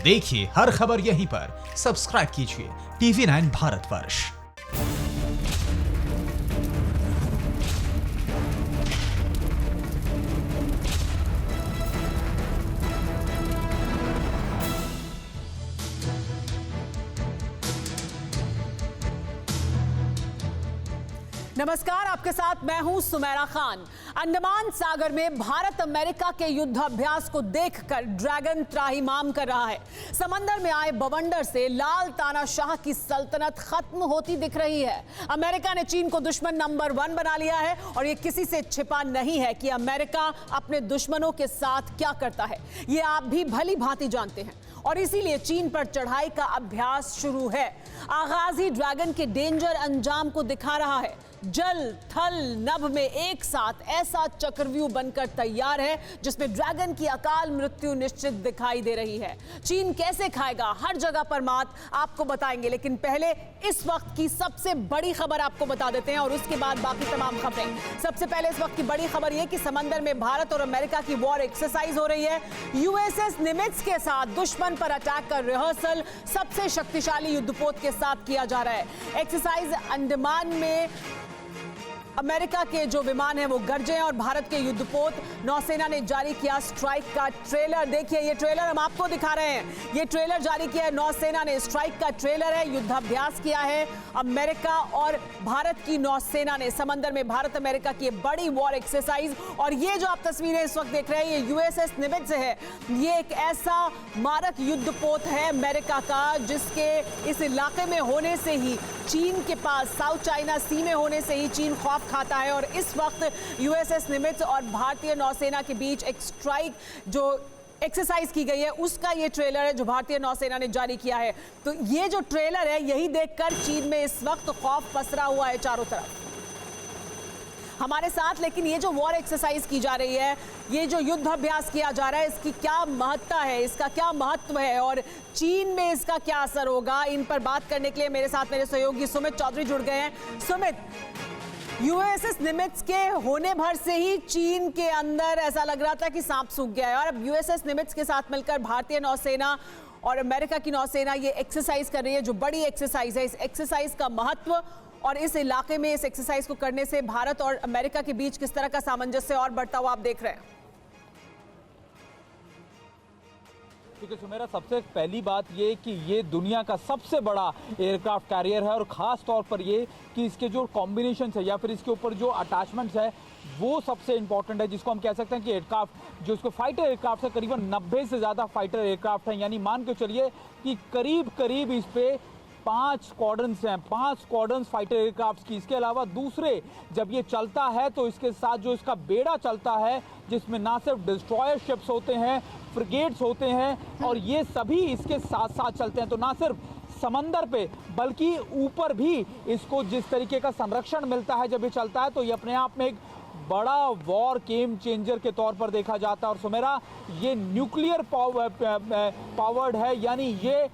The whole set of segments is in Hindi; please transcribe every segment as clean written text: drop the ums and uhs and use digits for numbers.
देखिए हर खबर यहीं पर। सब्सक्राइब कीजिए TV9 भारतवर्ष। नमस्कार, आपके साथ मैं हूं सुमेरा खान। अंडमान सागर में भारत अमेरिका के युद्धाभ्यास को देखकर ड्रैगन त्राहिमाम कर रहा है। समंदर में आए बवंडर से लाल तानाशाह की सल्तनत खत्म होती दिख रही है। अमेरिका ने चीन को दुश्मन नंबर 1 बना लिया है और ये किसी से छिपा नहीं है कि अमेरिका अपने दुश्मनों के साथ क्या करता है। ये आप भी भली भांति जानते हैं और इसीलिए चीन पर चढ़ाई का अभ्यास शुरू है। आगाज ही ड्रैगन के डेंजर अंजाम को दिखा रहा है। जल थल नभ में एक साथ ऐसा चक्रव्यूह बनकर तैयार है जिसमें ड्रैगन की अकाल मृत्यु निश्चित दिखाई दे रही है। चीन कैसे खाएगा हर जगह पर मात, आपको बताएंगे, लेकिन पहले इस वक्त की सबसे बड़ी खबर आपको बता देते हैं और उसके बाद बाकी तमाम खबरें। सबसे पहले इस वक्त की बड़ी खबर यह कि समंदर में भारत और अमेरिका की वॉर एक्सरसाइज हो रही है। USS निमित्ज के साथ दुश्मन पर अटैक का रिहर्सल सबसे शक्तिशाली युद्धपोत के साथ किया जा रहा है। एक्सरसाइज अंडमान में अमेरिका के जो विमान हैं वो गरजे हैं और भारत के युद्धपोत नौसेना ने जारी किया स्ट्राइक का ट्रेलर। देखिए ये ट्रेलर हम आपको दिखा रहे हैं। ये ट्रेलर जारी किया है नौसेना ने, स्ट्राइक का ट्रेलर है। युद्धाभ्यास किया है अमेरिका और भारत की नौसेना ने समंदर में भारत अमेरिका की बड़ी वॉर एक्सरसाइज। और ये जो आप तस्वीरें इस वक्त देख रहे हैं ये USS निमित्ज है। ये एक ऐसा मारक युद्धपोत है अमेरिका का जिसके इस इलाके में होने से ही चीन के पास साउथ चाइना सी में होने से ही चीन खौफ खाता है। और इस वक्त USS निमित्ज और भारतीय नौसेना के बीच एक स्ट्राइक जो एक्सरसाइज की गई है उसका ये ट्रेलर है जो भारतीय नौसेना ने जारी किया है। तो ये जो ट्रेलर है यही देखकर चीन में इस वक्त खौफ पसरा हुआ है चारों तरफ हमारे साथ। लेकिन ये जो वॉर एक्सरसाइज की जा रही है, ये जो युद्ध अभ्यास किया जा रहा है, इसकी क्या महत्ता है, इसका क्या महत्व है और चीन में इसका क्या असर होगा, इन पर बात करने के लिए मेरे साथ मेरे सहयोगी सुमित चौधरी जुड़ गए हैं। सुमित, USS निमित्ज के होने भर से ही चीन के अंदर ऐसा लग रहा था कि सांप सूख गया है और अब USS निमित्ज के साथ मिलकर भारतीय नौसेना और अमेरिका की नौसेना ये एक्सरसाइज कर रही है जो बड़ी एक्सरसाइज है। इस एक्सरसाइज का महत्व और इस इलाके में इस एक्सरसाइज को करने से भारत और अमेरिका के बीच किस तरह का सामंजस्य और बढ़ता हुआ आप देख रहे हैं? क्योंकि सुमेरा, सबसे पहली बात ये कि ये दुनिया का सबसे बड़ा एयरक्राफ्ट कैरियर है और ख़ास तौर पर ये कि इसके जो कॉम्बिनेशन है या फिर इसके ऊपर जो अटैचमेंट्स है वो सबसे इंपॉर्टेंट है, जिसको हम कह सकते हैं कि एयरक्राफ्ट जो इसको फाइटर एयरक्राफ्ट है करीबन 90 से ज़्यादा फाइटर एयरक्राफ्ट हैं। यानी मान के चलिए कि करीब इस पे 5 स्क्वाड्रन्स हैं, 5 स्क्वाड्रन्स फाइटर एयरक्राफ्ट की। इसके अलावा दूसरे जब ये चलता है तो इसके साथ जो इसका बेड़ा चलता है जिसमें ना सिर्फ डिस्ट्रॉयर शिप्स होते हैं, फ्रिगेट्स होते हैं और ये सभी इसके साथ साथ चलते हैं। तो ना सिर्फ समंदर पे बल्कि ऊपर भी इसको जिस तरीके का संरक्षण मिलता है जब ये चलता है तो ये अपने आप में एक बड़ा वॉर गेम चेंजर के तौर पर देखा जाता है। और सुमेरा, ये न्यूक्लियर पावर्ड है, यानी ये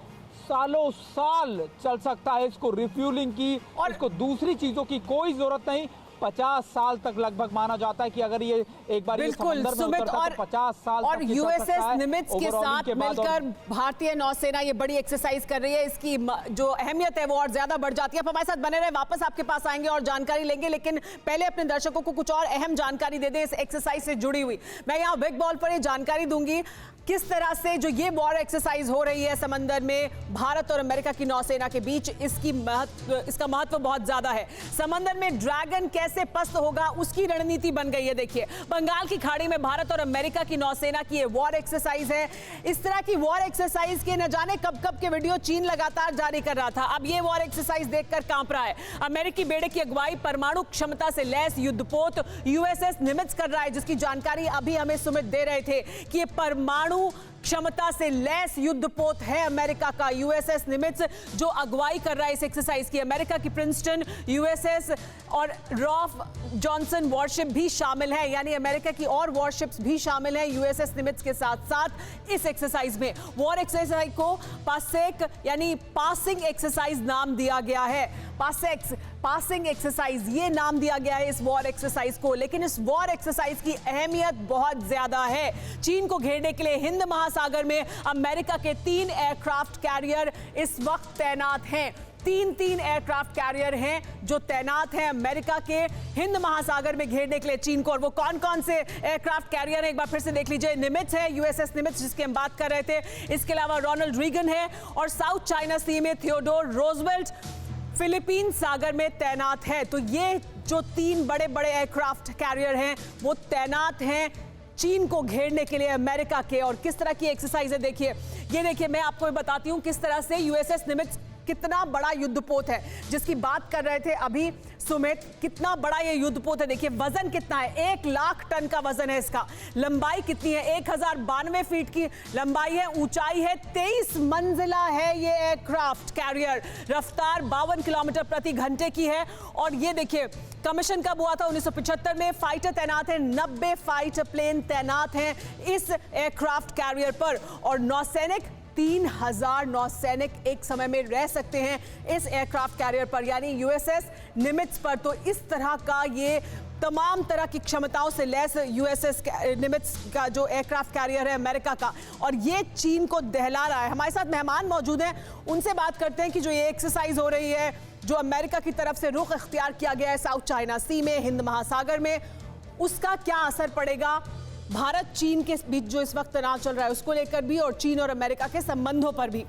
सालों साल चल सकता है। इसको रिफ्यूलिंग की और इसको दूसरी चीजों की कोई जरूरत नहीं। 50 साल तक लगभग माना जाता है कि अगर ये एक बार बिल्कुल सुमित और 50 साल और USS निमित्ज के साथ मिलकर भारतीय नौसेना ये बड़ी एक्सरसाइज कर रही है। इसकी जो अहमियत है वो और ज्यादा बढ़ जाती है। आप हमारे साथ बने रहे, वापस आपके पास आएंगे और जानकारी लेंगे, लेकिन पहले अपने दर्शकों को कुछ और अहम जानकारी दे दे इस एक्सरसाइज से जुड़ी हुई। मैं यहाँ बिग बॉल पर ये जानकारी दूंगी किस तरह से जो ये वॉर एक्सरसाइज हो रही है समंदर में भारत और अमेरिका की नौसेना के बीच, इसका महत्व बहुत ज्यादा है। समंदर में ड्रैगन कैसे पस्त होगा उसकी रणनीति बन गई है। देखिए, बंगाल की खाड़ी में भारत और अमेरिका की नौसेना की ये वॉर एक्सरसाइज है। इस तरह की वॉर एक्सरसाइज के न जाने कब के वीडियो चीन लगातार जारी कर रहा था। अब ये वॉर एक्सरसाइज देखकर कांप रहा है। अमेरिकी बेड़े की अगुवाई परमाणु क्षमता से लैस युद्धपोत USS निमित्ज कर रहा है, जिसकी जानकारी अभी हमें सुमित दे रहे थे कि ये परमाणु क्षमता से लैस युद्धपोत है अमेरिका का USS निमित्ज जो अगुवाई कर रहा है इस एक्सरसाइज की। अमेरिका की प्रिंसटन USS और रॉफ जॉनसन वॉरशिप भी शामिल है, यानी अमेरिका की और वॉरशिप्स भी शामिल है USS निमित्ज के साथ साथ इस एक्सरसाइज में। वॉर एक्सरसाइज को पासेक यानी पासिंग एक्सरसाइज नाम दिया गया है। पासिंग एक्सरसाइज, ये नाम दिया गया है इस वॉर एक्सरसाइज को। लेकिन इस वॉर एक्सरसाइज की अहमियत बहुत ज्यादा है। चीन को घेरने के लिए हिंद महासागर में अमेरिका के 3 एयरक्राफ्ट कैरियर इस वक्त तैनात हैं। तीन एयरक्राफ्ट कैरियर हैं जो तैनात हैं अमेरिका के हिंद महासागर में घेरने के लिए चीन को। और वो कौन कौन से एयरक्राफ्ट कैरियर हैं एक बार फिर से देख लीजिए। निमित्ज है, यूएसएस निमित्ज जिसकी हम बात कर रहे थे। इसके अलावा रोनाल्ड रीगन है और साउथ चाइना सी में थियोडोर रूजवेल्ट फिलीपीन सागर में तैनात है। तो ये जो 3 बड़े बड़े एयरक्राफ्ट कैरियर हैं वो तैनात हैं चीन को घेरने के लिए अमेरिका के। और किस तरह की एक्सरसाइज है देखिए, ये देखिए मैं आपको बताती हूँ किस तरह से यूएसएस निमित्ज कितना बड़ा युद्धपोत है जिसकी बात कर रहे थे अभी सुमित। कितना बड़ा ये युद्धपोत है, देखिए वजन कितना है, 1 लाख टन का वजन है इसका। लंबाई कितनी है, 1092 फीट की लंबाई है। ऊंचाई है 23 मंजिला है ये एयरक्राफ्ट कैरियर। रफ्तार 52 किलोमीटर प्रति घंटे की है। और ये देखिए कमीशन कब हुआ था, 1975 में। फाइटर तैनात है, 90 फाइटर प्लेन तैनात हैं इस एयरक्राफ्ट कैरियर पर। और नौसैनिक 3000 नौसैनिक एक समय में रह सकते हैं इस एयरक्राफ्ट कैरियर पर, यानी यूएसएस निमित्ज पर। तो इस तरह का ये तमाम तरह की क्षमताओं से लैस यूएसएस निमित्ज का जो एयरक्राफ्ट कैरियर है अमेरिका का, और ये चीन को दहला रहा है। हमारे साथ मेहमान मौजूद हैं, उनसे बात करते हैं कि जो ये एक्सरसाइज हो रही है, जो अमेरिका की तरफ से रुख इख्तियार किया गया है साउथ चाइना सी में, हिंद महासागर में, उसका क्या असर पड़ेगा भारत चीन के बीच जो इस वक्त तनाव चल रहा है उसको लेकर भी, और चीन और अमेरिका के संबंधों पर भी।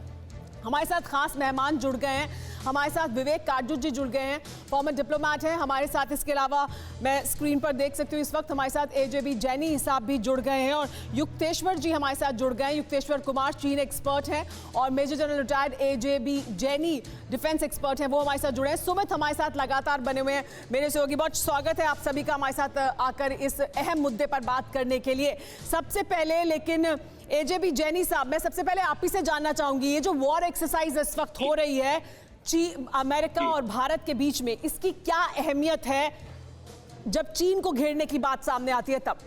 हमारे साथ खास मेहमान जुड़ गए हैं। हमारे साथ विवेक काटजू जी जुड़ गए हैं, फॉर्मर डिप्लोमेट हैं हमारे साथ। इसके अलावा मैं स्क्रीन पर देख सकती हूँ इस वक्त हमारे साथ एजेबी जैनी साहब भी जुड़ गए हैं, और युक्तेश्वर जी हमारे साथ जुड़ गए हैं। युक्तेश्वर कुमार चीन एक्सपर्ट हैं, और major general retired AJB Jaini defence expert हैं, वो हमारे साथ जुड़े हैं। सुमित हमारे साथ लगातार बने हुए हैं मेरे सहयोगी। बहुत स्वागत है आप सभी का हमारे साथ आकर इस अहम मुद्दे पर बात करने के लिए। सबसे पहले लेकिन एजेबी जैनी साहब, मैं सबसे पहले आप ही से जानना चाहूंगी, ये जो वॉर एक्सरसाइज इस वक्त हो रही है अमेरिका और भारत के बीच में, इसकी क्या अहमियत है जब चीन को घेरने की बात सामने आती है तब?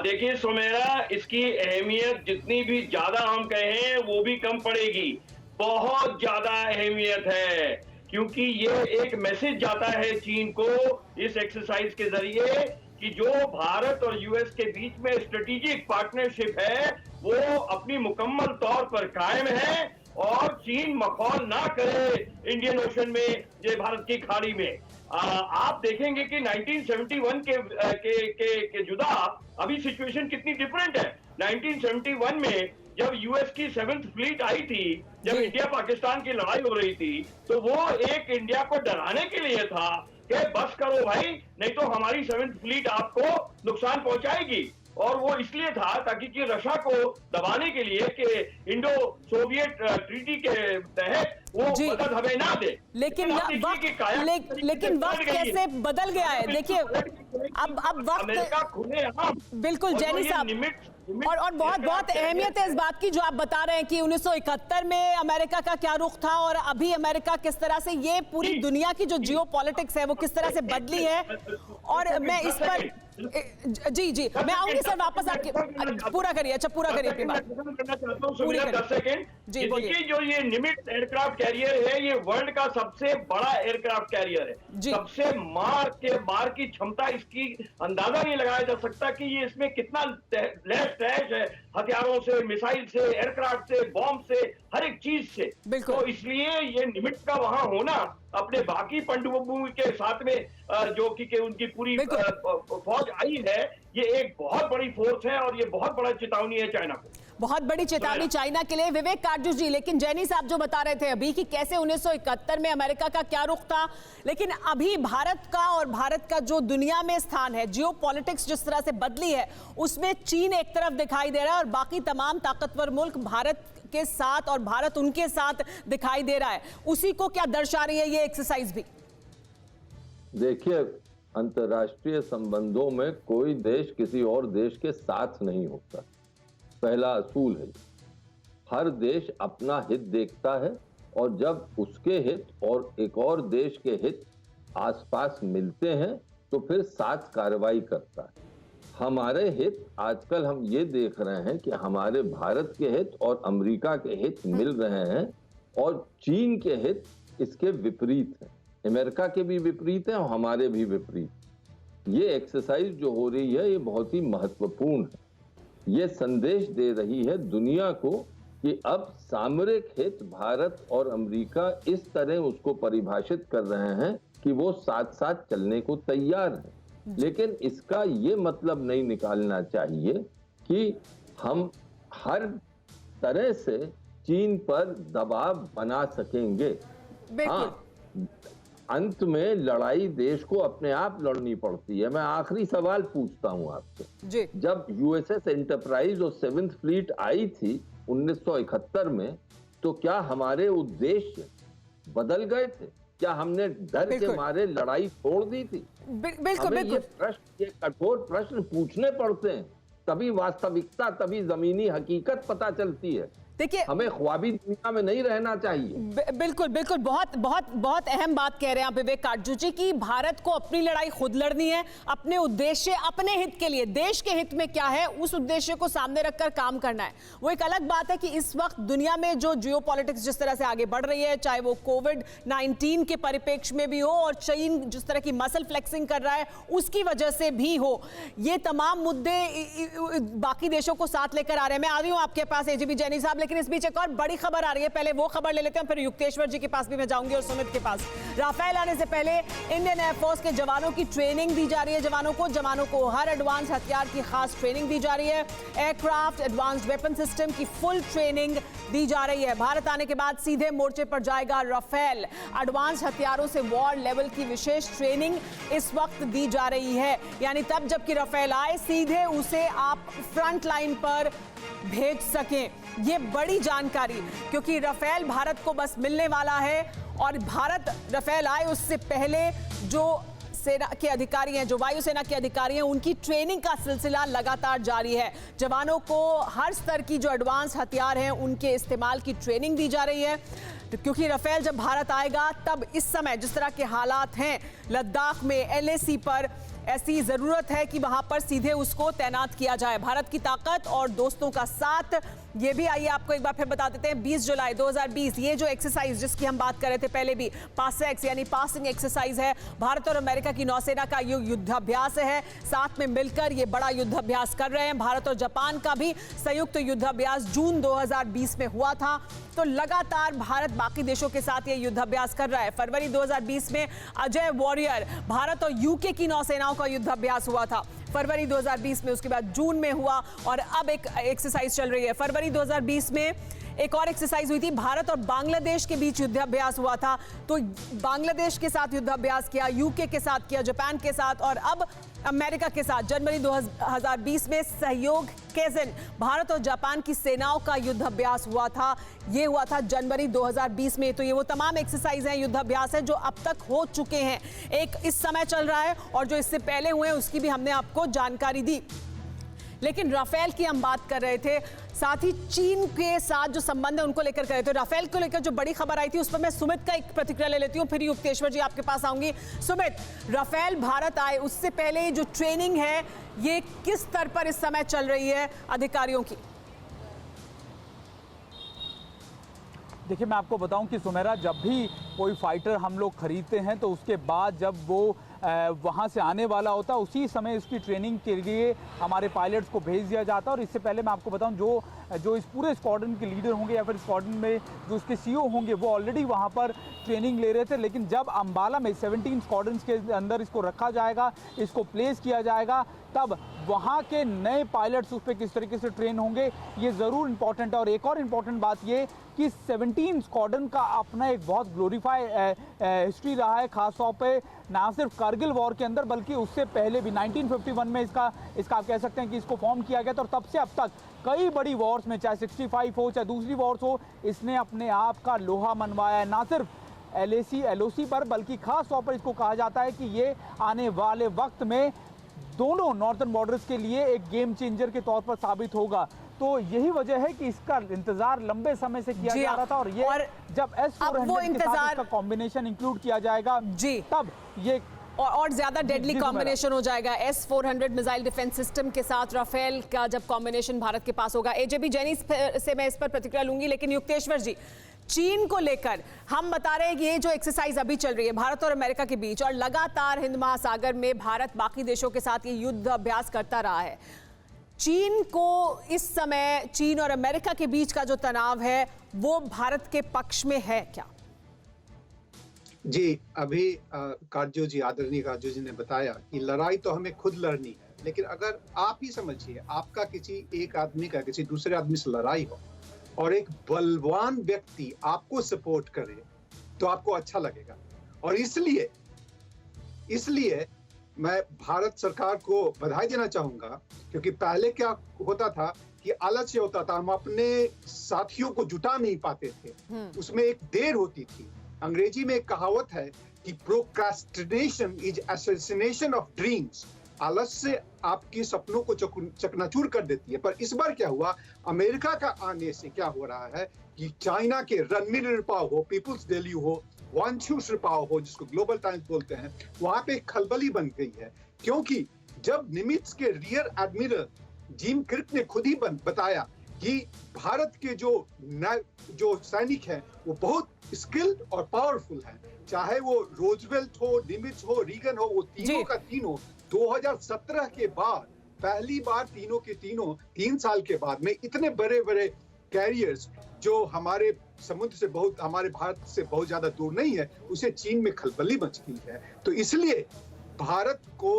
देखिए सुमेरा, इसकी अहमियत जितनी भी ज्यादा हम कहें वो भी कम पड़ेगी। बहुत ज्यादा अहमियत है, क्योंकि ये एक मैसेज जाता है चीन को इस एक्सरसाइज के जरिए कि जो भारत और यूएस के बीच में स्ट्रेटेजिक पार्टनरशिप है वो अपनी मुकम्मल तौर पर कायम है, और चीन मखौल ना करे इंडियन ओशन में, ये भारत की खाड़ी में। आप देखेंगे कि 1971 के जुदा अभी सिचुएशन कितनी डिफरेंट है। 1971 में जब यूएस की 7th फ्लीट आई थी, जब इंडिया पाकिस्तान की लड़ाई हो रही थी, तो वो एक इंडिया को डराने के लिए था कि बस करो भाई, नहीं तो हमारी 7th फ्लीट आपको नुकसान पहुंचाएगी। और वो इसलिए था ताकि कि रशिया को दबाने के लिए कि इंडो सोवियत ट्रीटी के तहत वो मदद हमें ना दे। लेकिन वक्त कैसे बदल गया है, देखिए अब वक्त बिल्कुल जैनी साहब, और बहुत अहमियत है इस बात की जो आप बता रहे हैं कि 1971 में अमेरिका का क्या रुख था और अभी अमेरिका किस तरह से, ये पूरी दुनिया की जो जियोपॉलिटिक्स है वो किस तरह से बदली है। और मैं इस पर जी मैं आऊंगी सर वापस आपके, पूरा करिए। अच्छा पूरा करिए अपनी बात। करना चाहता हूं 10 सेकंड। देखिए जो ये निमित्ज एयरक्राफ्ट कैरियर है, ये वर्ल्ड का सबसे बड़ा एयरक्राफ्ट कैरियर है। सबसे मार की क्षमता इसकी अंदाजा नहीं लगाया जा सकता कि ये इसमें कितना लैस तैश है, हथियारों से, मिसाइल से, एयरक्राफ्ट से, बॉम्ब से, हर एक चीज से। तो इसलिए ये निमित्ज का वहां होना अपने बाकी पनडुब्बी के साथ में जो कि उनकी पूरी फौज आई है, ये एक बहुत बड़ी फोर्स है और ये बहुत बड़ा चेतावनी है चाइना को, बहुत बड़ी चेतावनी चाइना के लिए। विवेक काटजू जी, लेकिन जैनी साहब जो बता रहे थे अभी कि कैसे 1971 में अमेरिका का क्या रुख था, लेकिन अभी भारत का जो दुनिया में स्थान है, जियो पॉलिटिक्स जिस तरह से बदली है, उसमें चीन एक तरफ दिखाई दे रहा है और बाकी तमाम ताकतवर मुल्क भारत के साथ और भारत उनके साथ दिखाई दे रहा है। उसी को क्या दर्शा रही है ये एक्सरसाइज भी? देखिए, अंतर्राष्ट्रीय संबंधों में कोई देश किसी और देश के साथ नहीं होता, पहला असूल है। हर देश अपना हित देखता है और जब उसके हित और एक और देश के हित आसपास मिलते हैं तो फिर साथ कार्रवाई करता है। हमारे हित आजकल हम ये देख रहे हैं कि हमारे भारत के हित और अमेरिका के हित मिल रहे हैं और चीन के हित इसके विपरीत है, अमेरिका के भी विपरीत है और हमारे भी विपरीत। ये एक्सरसाइज जो हो रही है ये बहुत ही महत्वपूर्ण है। ये संदेश दे रही है दुनिया को कि अब सामरिक हित भारत और अमेरिका इस तरह उसको परिभाषित कर रहे हैं कि वो साथ साथ चलने को तैयार है। लेकिन इसका ये मतलब नहीं निकालना चाहिए कि हम हर तरह से चीन पर दबाव बना सकेंगे। हाँ, अंत में लड़ाई देश को अपने आप लड़नी पड़ती है। मैं आखिरी सवाल पूछता हूं आपसे, जब यूएसएस एंटरप्राइज और 7th फ्लीट आई थी 1971 में, तो क्या हमारे उद्देश्य बदल गए थे? क्या हमने डर के मारे लड़ाई छोड़ दी थी? बिल्कुल। ये कठोर प्रश्न पूछने पड़ते हैं, तभी वास्तविकता, तभी जमीनी हकीकत पता चलती है। देखिए, हमें ख्वाबी दुनिया में नहीं रहना चाहिए। बिल्कुल बिल्कुल, बहुत बहुत बहुत अहम बात कह रहे हैं आप विवेक काटजू जी कि भारत को अपनी लड़ाई खुद लड़नी है, अपने उद्देश्य, अपने हित के लिए, देश के हित में क्या है उस उद्देश्य को सामने रखकर काम करना है। वो एक अलग बात है कि इस वक्त दुनिया में जो जियोपॉलिटिक्स जिस तरह से आगे बढ़ रही है, चाहे वो कोविड-19 के परिप्रेक्ष्य में भी हो और चीन जिस तरह की मसल फ्लेक्सिंग कर रहा है उसकी वजह से भी हो, ये तमाम मुद्दे बाकी देशों को साथ लेकर आ रहे हैं। मैं आ रही हूं आपके पास एजीपी जैनी साहब, लेकिन इस बीच एक और बड़ी खबर आ रही है। पहले वो खबर ले लेते हैं, फिर युक्तेश्वर जी के पास भी मैं जाऊंगी और सुमित के पास। राफेल आने से पहले इंडियन एयरफोर्स के जवानों की ट्रेनिंग दी जा रही है। जवानों को हर एडवांस हथियार की खास ट्रेनिंग दी जा रही है। एयरक्राफ्ट, एडवांस्ड वेपन सिस्टम की फुल ट्रेनिंग दी जा रही है। भारत आने के बाद सीधे मोर्चे पर जाएगा राफेल। एडवांस हथियारों से वॉर लेवल की विशेष ट्रेनिंग इस वक्त दी जा रही है, यानी तब जबकि राफेल आए सीधे उसे आप फ्रंट लाइन पर भेज सकें। ये बड़ी जानकारी, क्योंकि राफेल भारत को बस मिलने वाला है और भारत राफेल आए उससे पहले जो सेना के अधिकारी हैं, जो वायुसेना के अधिकारी हैं, उनकी ट्रेनिंग का सिलसिला लगातार जारी है। जवानों को हर स्तर की जो एडवांस हथियार हैं उनके इस्तेमाल की ट्रेनिंग दी जा रही है, क्योंकि राफेल जब भारत आएगा तब इस समय जिस तरह के हालात हैं लद्दाख में LAC पर, ऐसी जरूरत है कि वहां पर सीधे उसको तैनात किया जाए। भारत की ताकत और दोस्तों का साथ, ये भी आइए आपको एक बार फिर बता देते हैं। 20 जुलाई 2020 ये जो एक्सरसाइज जिसकी हम बात कर रहे थे पहले भी, पासेक्स यानी पासिंग एक्सरसाइज है, भारत और अमेरिका की नौसेना का युद्धाभ्यास है। साथ में मिलकर ये बड़ा युद्धाभ्यास कर रहे हैं। भारत और जापान का भी संयुक्त युद्धाभ्यास जून 2020 में हुआ था। तो लगातार भारत बाकी देशों के साथ ये युद्धाभ्यास कर रहा है। फरवरी 2020 में अजय वॉरियर, भारत और यूके की नौसेनाओं का युद्धाभ्यास हुआ था फरवरी 2020 में। उसके बाद जून में हुआ और अब एक एक्सरसाइज चल रही है। फरवरी 2020 में एक और एक्सरसाइज हुई थी, भारत और बांग्लादेश के बीच युद्धाभ्यास हुआ था। तो बांग्लादेश के साथ युद्धाभ्यास किया, यूके के साथ किया, जापान के साथ और अब अमेरिका के साथ। जनवरी 2020 में सहयोग के दिन भारत और जापान की सेनाओं का युद्धाभ्यास हुआ था। ये हुआ था जनवरी 2020 में। तो ये वो तमाम एक्सरसाइज हैं, युद्धाभ्यास है जो अब तक हो चुके हैं। एक इस समय चल रहा है और जो इससे पहले हुए हैं उसकी भी हमने आपको जानकारी दी। लेकिन राफेल की हम बात कर रहे थे, साथ ही चीन के साथ जो संबंध है उनको लेकर कर रहे थे। राफेल को लेकर जो बड़ी खबर आई थी उस पर मैं सुमित का एक प्रतिक्रिया ले लेती हूँ, फिर युक्तेश्वर जी आपके पास आऊंगी। सुमित, राफेल भारत आए उससे पहले जो ट्रेनिंग है ये किस स्तर पर इस समय चल रही है अधिकारियों की? देखिए, मैं आपको बताऊं कि सुमेरा, जब भी कोई फाइटर हम लोग खरीदते हैं तो उसके बाद जब वो वहाँ से आने वाला होता है उसी समय उसकी ट्रेनिंग के लिए हमारे पायलट्स को भेज दिया जाता है। और इससे पहले मैं आपको बताऊं जो इस पूरे स्क्वाड्रन के लीडर होंगे या फिर स्क्वाड्रन में जो उसके CEO होंगे वो ऑलरेडी वहाँ पर ट्रेनिंग ले रहे थे। लेकिन जब अंबाला में 17 स्क्वाड्रन्स के अंदर इसको रखा जाएगा, इसको प्लेस किया जाएगा, तब वहाँ के नए पायलट्स उस पर किस तरीके से ट्रेन होंगे ये ज़रूर इंपॉर्टेंट है। और एक और इम्पॉर्टेंट बात ये कि 17 स्क्वाड्रन का अपना एक बहुत ग्लोरीफाई हिस्ट्री रहा है, खासतौर पे ना सिर्फ कारगिल वॉर के अंदर बल्कि उससे पहले भी 1951 में इसका आप कह सकते हैं कि इसको फॉर्म किया गया था। और तब से अब तक कई बड़ी वॉर्स में, चाहे 65 हो चाहे दूसरी वॉर्स हो, इसने अपने आप का लोहा मनवाया है, ना सिर्फ LAC LOC पर बल्कि खास तौर पर इसको कहा जाता है कि ये आने वाले वक्त में दोनों नॉर्थर्न बॉर्डर्स के लिए एक गेम चेंजर के तौर पर साबित होगा। तो यही वजह है कि इसका इंतजार लंबे समय से किया जा रहा था और जब S-400 के साथ इसका कॉम्बिनेशन इंक्लूड किया जाएगा तब ये और ज्यादा डेडली जी, कॉम्बिनेशन हो जाएगा S-400 मिसाइल डिफेंस सिस्टम के साथ राफेल का जब कॉम्बिनेशन भारत के पास होगा। एजेबी जैनी से मैं इस पर प्रतिक्रिया लूंगी, लेकिन युक्तेश्वर जी, चीन को लेकर हम बता रहे हैं कि ये जो एक्सरसाइज अभी चल रही है भारत और अमेरिका के बीच, और लगातार हिंद महासागर में भारत बाकी देशों के साथ ये युद्ध अभ्यास करता रहा है, चीन को इस समय चीन और अमेरिका के बीच का जो तनाव है वो भारत के पक्ष में है क्या? जी, अभी काटजू जी, आदरणीय काटजू जी ने बताया कि लड़ाई तो हमें खुद लड़नी है, लेकिन अगर आप ही समझिए आपका किसी एक आदमी का किसी दूसरे आदमी से लड़ाई हो और एक बलवान व्यक्ति आपको सपोर्ट करे तो आपको अच्छा लगेगा। और इसलिए मैं भारत सरकार को बधाई देना चाहूंगा, क्योंकि पहले क्या होता था कि आलस्य होता था, हम अपने साथियों को जुटा नहीं पाते थे, उसमें एक देर होती थी। अंग्रेजी में एक कहावत है कि procrastination is assassination of dreams. आलस्य आपके सपनों को चकनाचूर कर देती है। पर इस बार क्या हुआ, अमेरिका का आने से क्या हो रहा है कि चाइना के रणबीर पाव हो, पीपुल्स डेली हो, वांगचू शिपाओ हो, जिसको ग्लोबल टाइम्स बोलते हैं, वहां पे खलबली बन गई है। क्योंकि जब निमित्ज के रियर एडमिरल जिम क्रिक ने खुद ही बताया कि भारत के जो सैनिक हैं वो बहुत स्किल्ड और पावरफुल हैं, चाहे वो रोजवेल्ट हो, निमित्ज हो, रीगन हो, वो तीनों का तीनों 2017 के बाद पहली बार तीनों के तीनों 3 साल के बाद में इतने बड़े बड़े कैरियर्स जो हमारे समुद्र से बहुत, हमारे भारत से बहुत ज्यादा दूर नहीं है, उसे चीन में खलबली मच गई है। तो इसलिए भारत को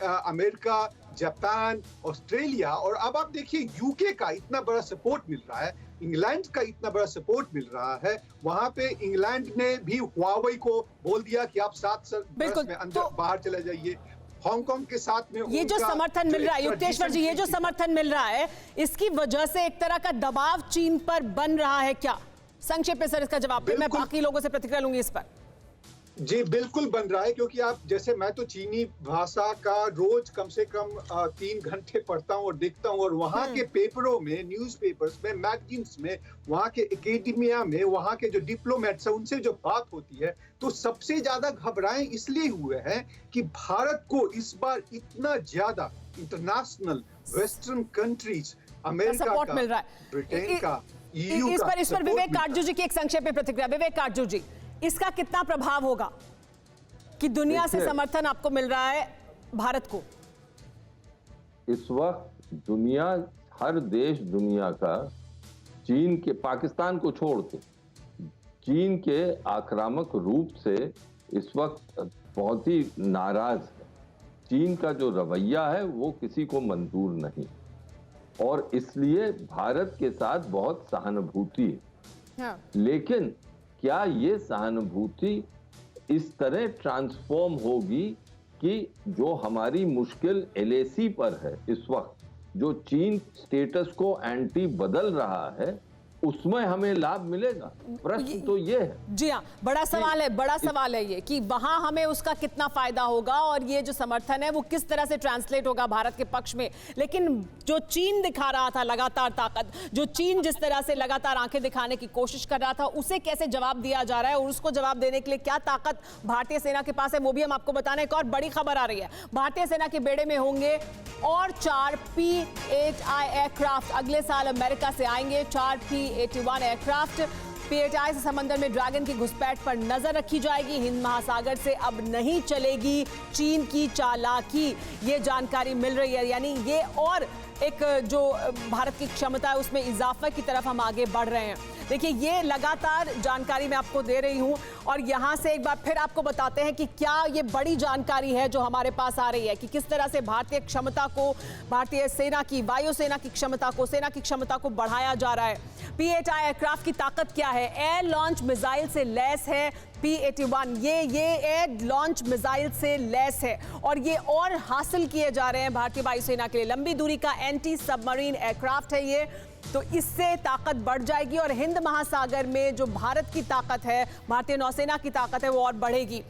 अमेरिका, जापान, ऑस्ट्रेलिया और अब आप देखिए यूके का इतना बड़ा सपोर्ट मिल रहा है, इंग्लैंड का इतना बड़ा सपोर्ट मिल रहा है। वहां पे इंग्लैंड ने भी हुआवे को बोल दिया कि आप 7 वर्ष में अंदर बाहर चले जाइए। हांगकांग के साथ में ये जो समर्थन मिल रहा है, युक्तेश्वर जी, ये जो समर्थन मिल रहा है, इसकी वजह से एक तरह का दबाव चीन पर बन रहा है क्या? संक्षेप में सर इसका जवाब, फिर मैं बाकी लोगों से प्रतिक्रिया लूंगी इस पर। जी बिल्कुल बन रहा है, क्योंकि आप जैसे, मैं तो चीनी भाषा का रोज कम से कम 3 घंटे पढ़ता हूँ और देखता हूँ, और वहाँ के पेपरों में, न्यूज़पेपर्स में, मैगजीन्स में, वहाँ के एकेडमिया में, वहाँ के जो डिप्लोमेट्स हैं उनसे जो बात होती है, तो सबसे ज्यादा घबराए इसलिए हुए हैं कि भारत को इस बार इतना ज्यादा इंटरनेशनल वेस्टर्न कंट्रीज, अमेरिका का, मिल रहा है, ब्रिटेन का, EU इस का, पर विवेक काटजू जी की एक संक्षेप में प्रतिक्रिया। विवेक काटजू जी, इसका कितना प्रभाव होगा कि दुनिया से समर्थन आपको मिल रहा है भारत को? इस वक्त दुनिया, हर देश दुनिया का चीन के, पाकिस्तान को छोड़ के, चीन के आक्रामक रूप से इस वक्त बहुत ही नाराज है। चीन का जो रवैया है वो किसी को मंजूर नहीं, और इसलिए भारत के साथ बहुत सहानुभूति है। हाँ। लेकिन क्या ये सहानुभूति इस तरह ट्रांसफॉर्म होगी कि जो हमारी मुश्किल LAC पर है इस वक्त, जो चीन स्टेटस को एंटी बदल रहा है, उसमें हमें लाभ मिलेगा? प्रश्न तो ये है। जी हाँ, बड़ा सवाल है ये कि वहां हमें उसका कितना फायदा होगा और ये जो समर्थन है वो किस तरह से ट्रांसलेट होगा भारत के पक्ष में। लेकिन जो चीन दिखा रहा था लगातार ताकत, जो चीन जिस तरह से लगातार आंखें दिखाने की कोशिश कर रहा था, उसे कैसे जवाब दिया जा रहा है और उसको जवाब देने के लिए क्या ताकत भारतीय सेना के पास है, वो भी हम आपको बताने। एक और बड़ी खबर आ रही है, भारतीय सेना के बेड़े में होंगे और 4 P-8I एयरक्राफ्ट अगले साल अमेरिका से आएंगे। 4 P-81 एयरक्राफ्ट। P-8I से समंदर में ड्रैगन की घुसपैठ पर नजर रखी जाएगी। हिंद महासागर से अब नहीं चलेगी चीन की चालाकी, ये जानकारी मिल रही है। यानी ये और एक जो भारत की क्षमता है उसमें इजाफा की तरफ हम आगे बढ़ रहे हैं। देखिए, ये लगातार जानकारी मैं आपको दे रही हूं और यहां से एक बार फिर आपको बताते हैं कि क्या ये बड़ी जानकारी है जो हमारे पास आ रही है कि किस तरह से भारतीय क्षमता को, भारतीय सेना की, वायुसेना की क्षमता को, सेना की क्षमता को बढ़ाया जा रहा है। P-8I एयरक्राफ्ट की ताकत क्या है? एयर लॉन्च मिसाइल से लैस है P-81, ये एयर लॉन्च मिसाइल से लैस है और ये और हासिल किए जा रहे हैं भारतीय वायुसेना के लिए। लंबी दूरी का एंटी सबमरीन एयरक्राफ्ट है ये। तो इससे ताकत बढ़ जाएगी और हिंद महासागर में जो भारत की ताकत है, भारतीय नौसेना की ताकत है, वो और बढ़ेगी।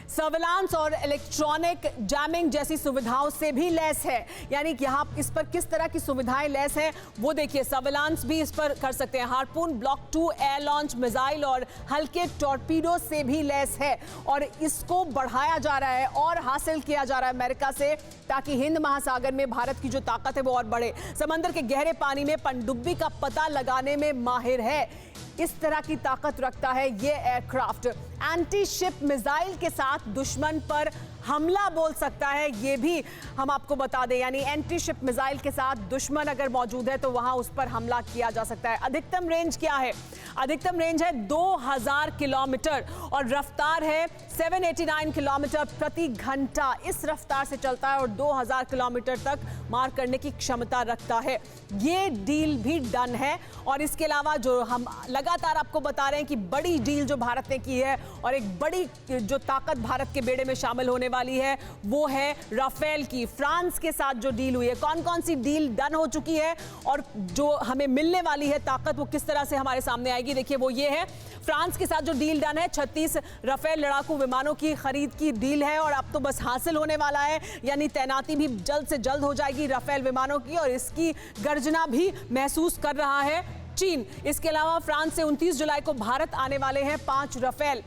सर्विलांस और इलेक्ट्रॉनिक जैमिंग जैसी सुविधाओं से भी लैस है, यानी कि यहाँ इस पर किस तरह की सुविधाएं लैस है वो देखिए। सर्विलांस भी इस पर कर सकते हैं, harpoon block 2 air launch missile और हल्के टॉर्पीडो से भी लैस है और इसको बढ़ाया जा रहा है और हासिल किया जा रहा है अमेरिका से, ताकि हिंद महासागर में भारत की जो ताकत है वो और बढ़े। समंदर के गहरे पानी में पनडुब्बी का पता लगाने में माहिर है, इस तरह की ताकत रखता है ये एयरक्राफ्ट। एंटी शिप मिसाइल के साथ दुश्मन पर हमला बोल सकता है, ये भी हम आपको बता दें, यानी एंटी शिप मिसाइल के साथ दुश्मन अगर मौजूद है तो वहां उस पर हमला किया जा सकता है। अधिकतम रेंज क्या है? अधिकतम रेंज है 2000 किलोमीटर और रफ्तार है 789 किलोमीटर प्रति घंटा। इस रफ्तार से चलता है और 2000 किलोमीटर तक मार करने की क्षमता रखता है। ये डील भी डन है और इसके अलावा जो हम लगातार आपको बता रहे हैं कि बड़ी डील जो भारत ने की है और एक बड़ी जो ताकत भारत के बेड़े में शामिल होने वाली है वो है राफेल की। फ्रांस के साथ जो डील हुई है, कौन कौन सी डील डन हो चुकी है और जो हमें मिलने वाली है ताकत वो किस तरह से हमारे सामने आएगी, देखिए वो ये है। फ्रांस के साथ जो डील डन है 36 राफेल लड़ाकू विमानों की खरीद की डील है और अब तो बस हासिल होने वाला है, यानी तैनाती भी जल्द से जल्द हो जाएगी राफेल विमानों की और इसकी गर्जना भी महसूस कर रहा है चीन। इसके अलावा फ्रांस से 29 जुलाई को भारत आने वाले हैं 5 राफेल,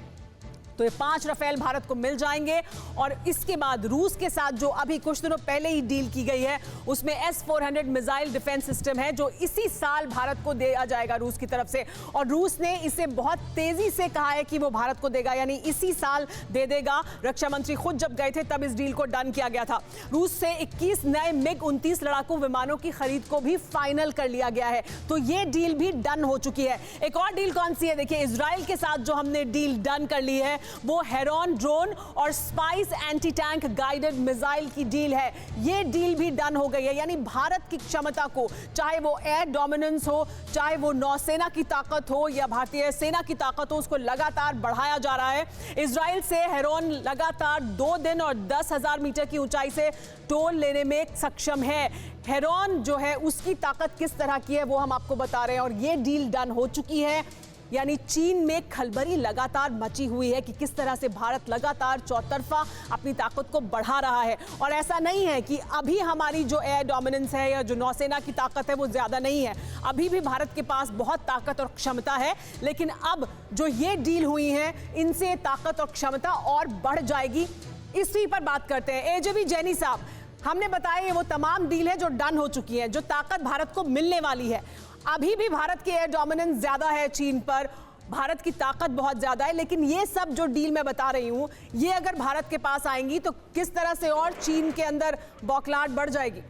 तो ये 5 राफेल भारत को मिल जाएंगे। और इसके बाद रूस के साथ जो अभी कुछ दिनों पहले ही डील की गई है उसमें S-400 मिसाइल डिफेंस सिस्टम है जो इसी साल भारत को दिया जाएगा रूस की तरफ से, और रूस ने इसे बहुत तेजी से कहा है कि वो भारत को देगा, यानी इसी साल दे देगा। रक्षा मंत्री खुद जब गए थे तब इस डील को डन किया गया था। रूस से 21 नए MiG-29 लड़ाकू विमानों की खरीद को भी फाइनल कर लिया गया है, तो ये डील भी डन हो चुकी है। एक और डील कौन सी है, देखिए इजराइल के साथ जो हमने डील डन कर ली है वो हेरॉन ड्रोन और spice anti tank guided missile की डील है। ये डील भी डन हो गई है, यानी भारत की क्षमता को, चाहे वो एयर डोमिनेंस हो, चाहे वो नौसेना की ताकत हो या भारतीय सेना की ताकत हो, उसको लगातार बढ़ाया जा रहा है। इजराइल से हेरॉन लगातार 2 दिन और 10,000 मीटर की ऊंचाई से टोल लेने में सक्षम है। हेरॉन जो है उसकी ताकत किस तरह की है वो हम आपको बता रहे हैं और ये डील डन हो चुकी है। यानी चीन में खलबली लगातार मची हुई है कि किस तरह से भारत लगातार चौतरफा अपनी ताकत को बढ़ा रहा है। और ऐसा नहीं है कि अभी हमारी जो एयर डोमिनेंस है या जो नौसेना की ताकत है वो ज़्यादा नहीं है, अभी भी भारत के पास बहुत ताकत और क्षमता है, लेकिन अब जो ये डील हुई है इनसे ताकत और क्षमता और बढ़ जाएगी। इसी पर बात करते हैं। एजेबी जैनी साहब, हमने बताया ये वो तमाम डील है जो डन हो चुकी है, जो ताकत भारत को मिलने वाली है। अभी भी भारत की एयर डोमिनेंस ज्यादा है चीन पर, भारत की ताकत बहुत ज्यादा है, लेकिन ये सब जो डील मैं बता रही हूं ये अगर भारत के पास आएंगी तो किस तरह से और चीन के अंदर बौखलाहट बढ़ जाएगी।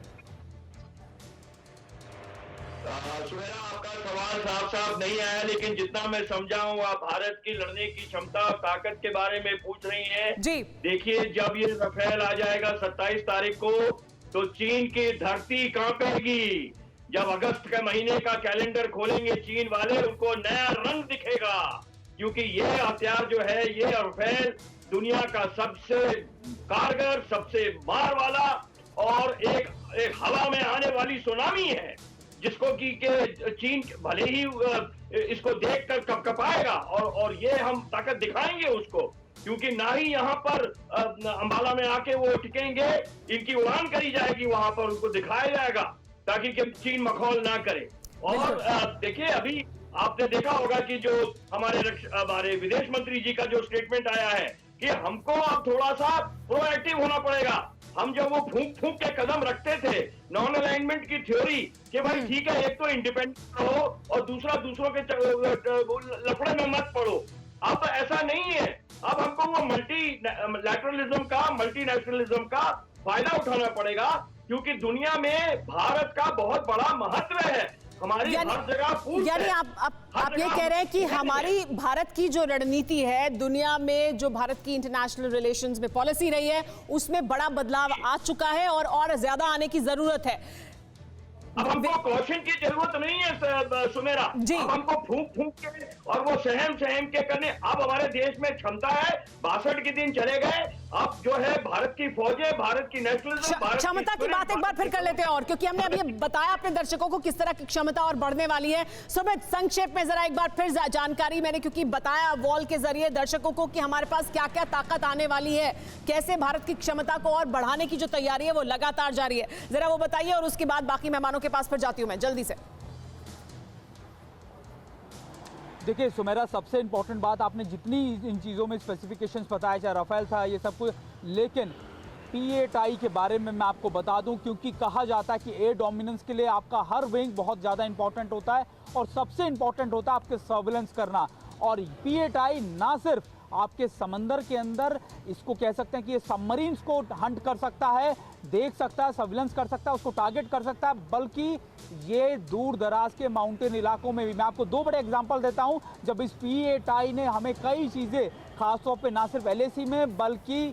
सुमेरा, आपका सवाल साफ साफ नहीं आया, लेकिन जितना मैं समझा हूँ आप भारत की लड़ने की क्षमता और ताकत के बारे में पूछ रही हैं। जी देखिए, जब ये राफेल आ जाएगा 27 तारीख को तो चीन की धरती कांपेगी। जब अगस्त के महीने का कैलेंडर खोलेंगे चीन वाले, उनको नया रंग दिखेगा, क्योंकि ये हथियार जो है, ये राफेल दुनिया का सबसे कारगर, सबसे मार वाला और एक हवा में आने वाली सुनामी है, जिसको कि चीन भले ही इसको देखकर कपकपाएगा और ये हम ताकत दिखाएंगे उसको, क्योंकि ना ही यहाँ पर अंबाला में आके वो टिकेंगे, इनकी उड़ान करी जाएगी, वहां पर उनको दिखाया जाएगा ताकि चीन मखौल ना करे। और देखिए, अभी आपने देखा होगा कि जो हमारे विदेश मंत्री जी का जो स्टेटमेंट आया है कि हमको अब थोड़ा सा प्रोएक्टिव होना पड़ेगा। हम जब वो फूंक के कदम रखते थे नॉन अलाइनमेंट की थ्योरी कि भाई ठीक है, एक तो इंडिपेंडेंट रहो और दूसरा दूसरों के लफड़े में मत पड़ो, अब ऐसा नहीं है। अब हमको वो मल्टीलैटरलिज्म का, मल्टीनेशनलिज्म का फायदा उठाना पड़ेगा, क्योंकि दुनिया में भारत का बहुत बड़ा महत्व है। हमारी हर जगह, यानी आप ये कह रहे हैं कि हमारी भारत की जो रणनीति है, दुनिया में जो भारत की इंटरनेशनल रिलेशंस में पॉलिसी रही है, उसमें बड़ा बदलाव आ चुका है और ज्यादा आने की जरूरत है। अब हमको कौशन की जरूरत नहीं है सुमेरा, अब हमको फूंक फूंक के और वो सहम के करने। अब हमारे देश में क्षमता है, 62 के दिन चले गए। अब जो है भारत की फौजें, भारत की नेशनलिज्म, क्षमता की बात एक बार फिर कर लेते हैं, और क्योंकि हमने अभी बताया अपने दर्शकों को किस तरह की क्षमता और बढ़ने वाली है। सुमित, संक्षेप में जरा एक बार फिर जानकारी, मैंने क्योंकि बताया वॉल के जरिए दर्शकों को कि हमारे पास क्या क्या ताकत आने वाली है, कैसे भारत की क्षमता को और बढ़ाने की जो तैयारी है वो लगातार जारी है, जरा वो बताइए और उसके बाद बाकी मेहमानों के पास फिर जाती हूं मैं जल्दी से। देखिए सुमेरा, सबसे इंपॉर्टेंट बात, आपने जितनी इन चीज़ों में स्पेसिफिकेशंस बताया, चाहे राफेल था, ये सब कुछ, लेकिन P-8I के बारे में मैं आपको बता दूं, क्योंकि कहा जाता है कि एयर डोमिनेंस के लिए आपका हर विंग बहुत ज़्यादा इंपॉर्टेंट होता है और सबसे इंपॉर्टेंट होता है आपके सर्विलेंस करना। और P-8I ना सिर्फ आपके समंदर के अंदर, इसको कह सकते हैं कि ये सबमरीन्स को हंट कर सकता है, देख सकता है, सर्विलेंस कर सकता है, उसको टारगेट कर सकता है, बल्कि ये दूर दराज के माउंटेन इलाकों में भी। मैं आपको दो बड़े एग्जांपल देता हूं, जब इस P-8I ने हमें कई चीज़ें, खासतौर पे ना सिर्फ LAC में बल्कि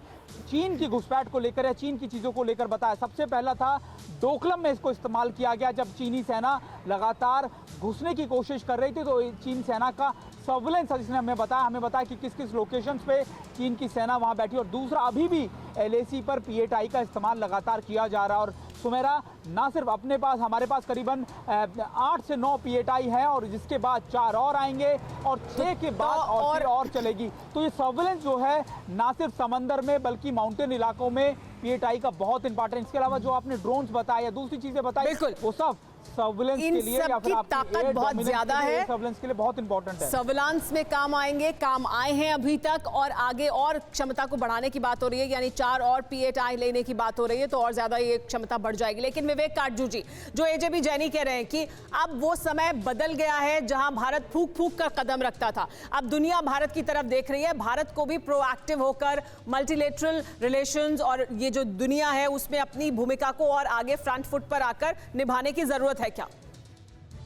चीन की घुसपैठ को लेकर या चीन की चीज़ों को लेकर बताया। सबसे पहला था डोकलम में इसको इस्तेमाल किया गया, जब चीनी सेना लगातार घुसने की कोशिश कर रही थी, तो चीन सेना का सर्विलेंस इसने हमें बताया कि किस किस लोकेशंस पे चीन की सेना वहां बैठी। और दूसरा, अभी भी LAC पर P-8I का इस्तेमाल लगातार किया जा रहा है। और सुमेरा, ना सिर्फ अपने पास, हमारे पास करीबन 8 से 9 P-8I है, और जिसके बाद 4 और आएंगे और 6 के बाद और चलेगी। तो ये सर्विलेंस जो है ना सिर्फ समंदर में बल्कि माउंटेन इलाकों में P-8I का बहुत इंपॉर्टेंट। इसके अलावा जो आपने ड्रोन्स बताया या दूसरी चीजें बताई, वो सब सर्विलेंस के लिए या फिर आपकी ताकत बहुत ज्यादा है, सर्विलेंस के लिए बहुत इंपॉर्टेंट है। सर्विलांस में काम आएंगे, काम आए हैं अभी तक, और आगे और क्षमता को बढ़ाने की बात हो रही है, यानी 4 और P-8I लेने की बात हो रही है, तो और ज्यादा ये क्षमता बढ़ जाएगी। लेकिन विवेक काटजू जी, जो AJB जैनी कह रहे हैं कि अब वो समय बदल गया है जहां भारत फूंक फूंक कर कदम रखता था, अब दुनिया भारत की तरफ देख रही है, भारत को भी प्रोएक्टिव होकर मल्टीलेटरल रिलेशंस और ये जो दुनिया है उसमें अपनी भूमिका को और आगे फ्रंट फुट पर आकर निभाने की जरूरत है क्या,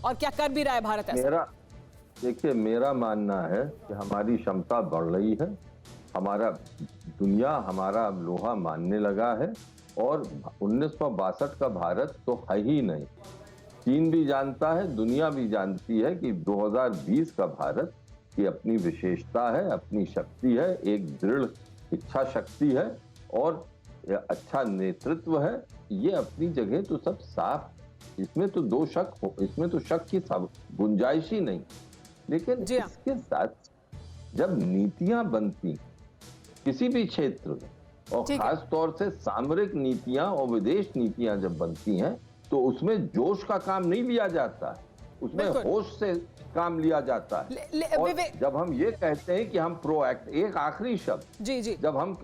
और क्या कर भी रहा है भारत ऐसा? देखिए, मेरा मानना है कि हमारी क्षमता बढ़ रही है, हमारा दुनिया हमारा लोहा मानने लगा है, और 1962 का भारत तो है ही नहीं। चीन भी जानता है, दुनिया भी जानती है कि 2020 का भारत की अपनी विशेषता है, अपनी शक्ति है, एक दृढ़ इच्छा शक्ति है और अच्छा नेतृत्व है। ये अपनी जगह तो सब साफ, इसमें तो इसमें तो शक की गुंजाइश ही नहीं। लेकिन इसके साथ जब नीतियां बनती किसी भी क्षेत्र में, और खास तौर से सामरिक नीतियां और विदेश नीतियां जब बनती हैं, तो उसमें जोश का काम नहीं लिया जाता, उसमें होश से काम लिया जाता है। और जब हम ये कहते हैं कि हम एक आखिरी शब्द, जब हम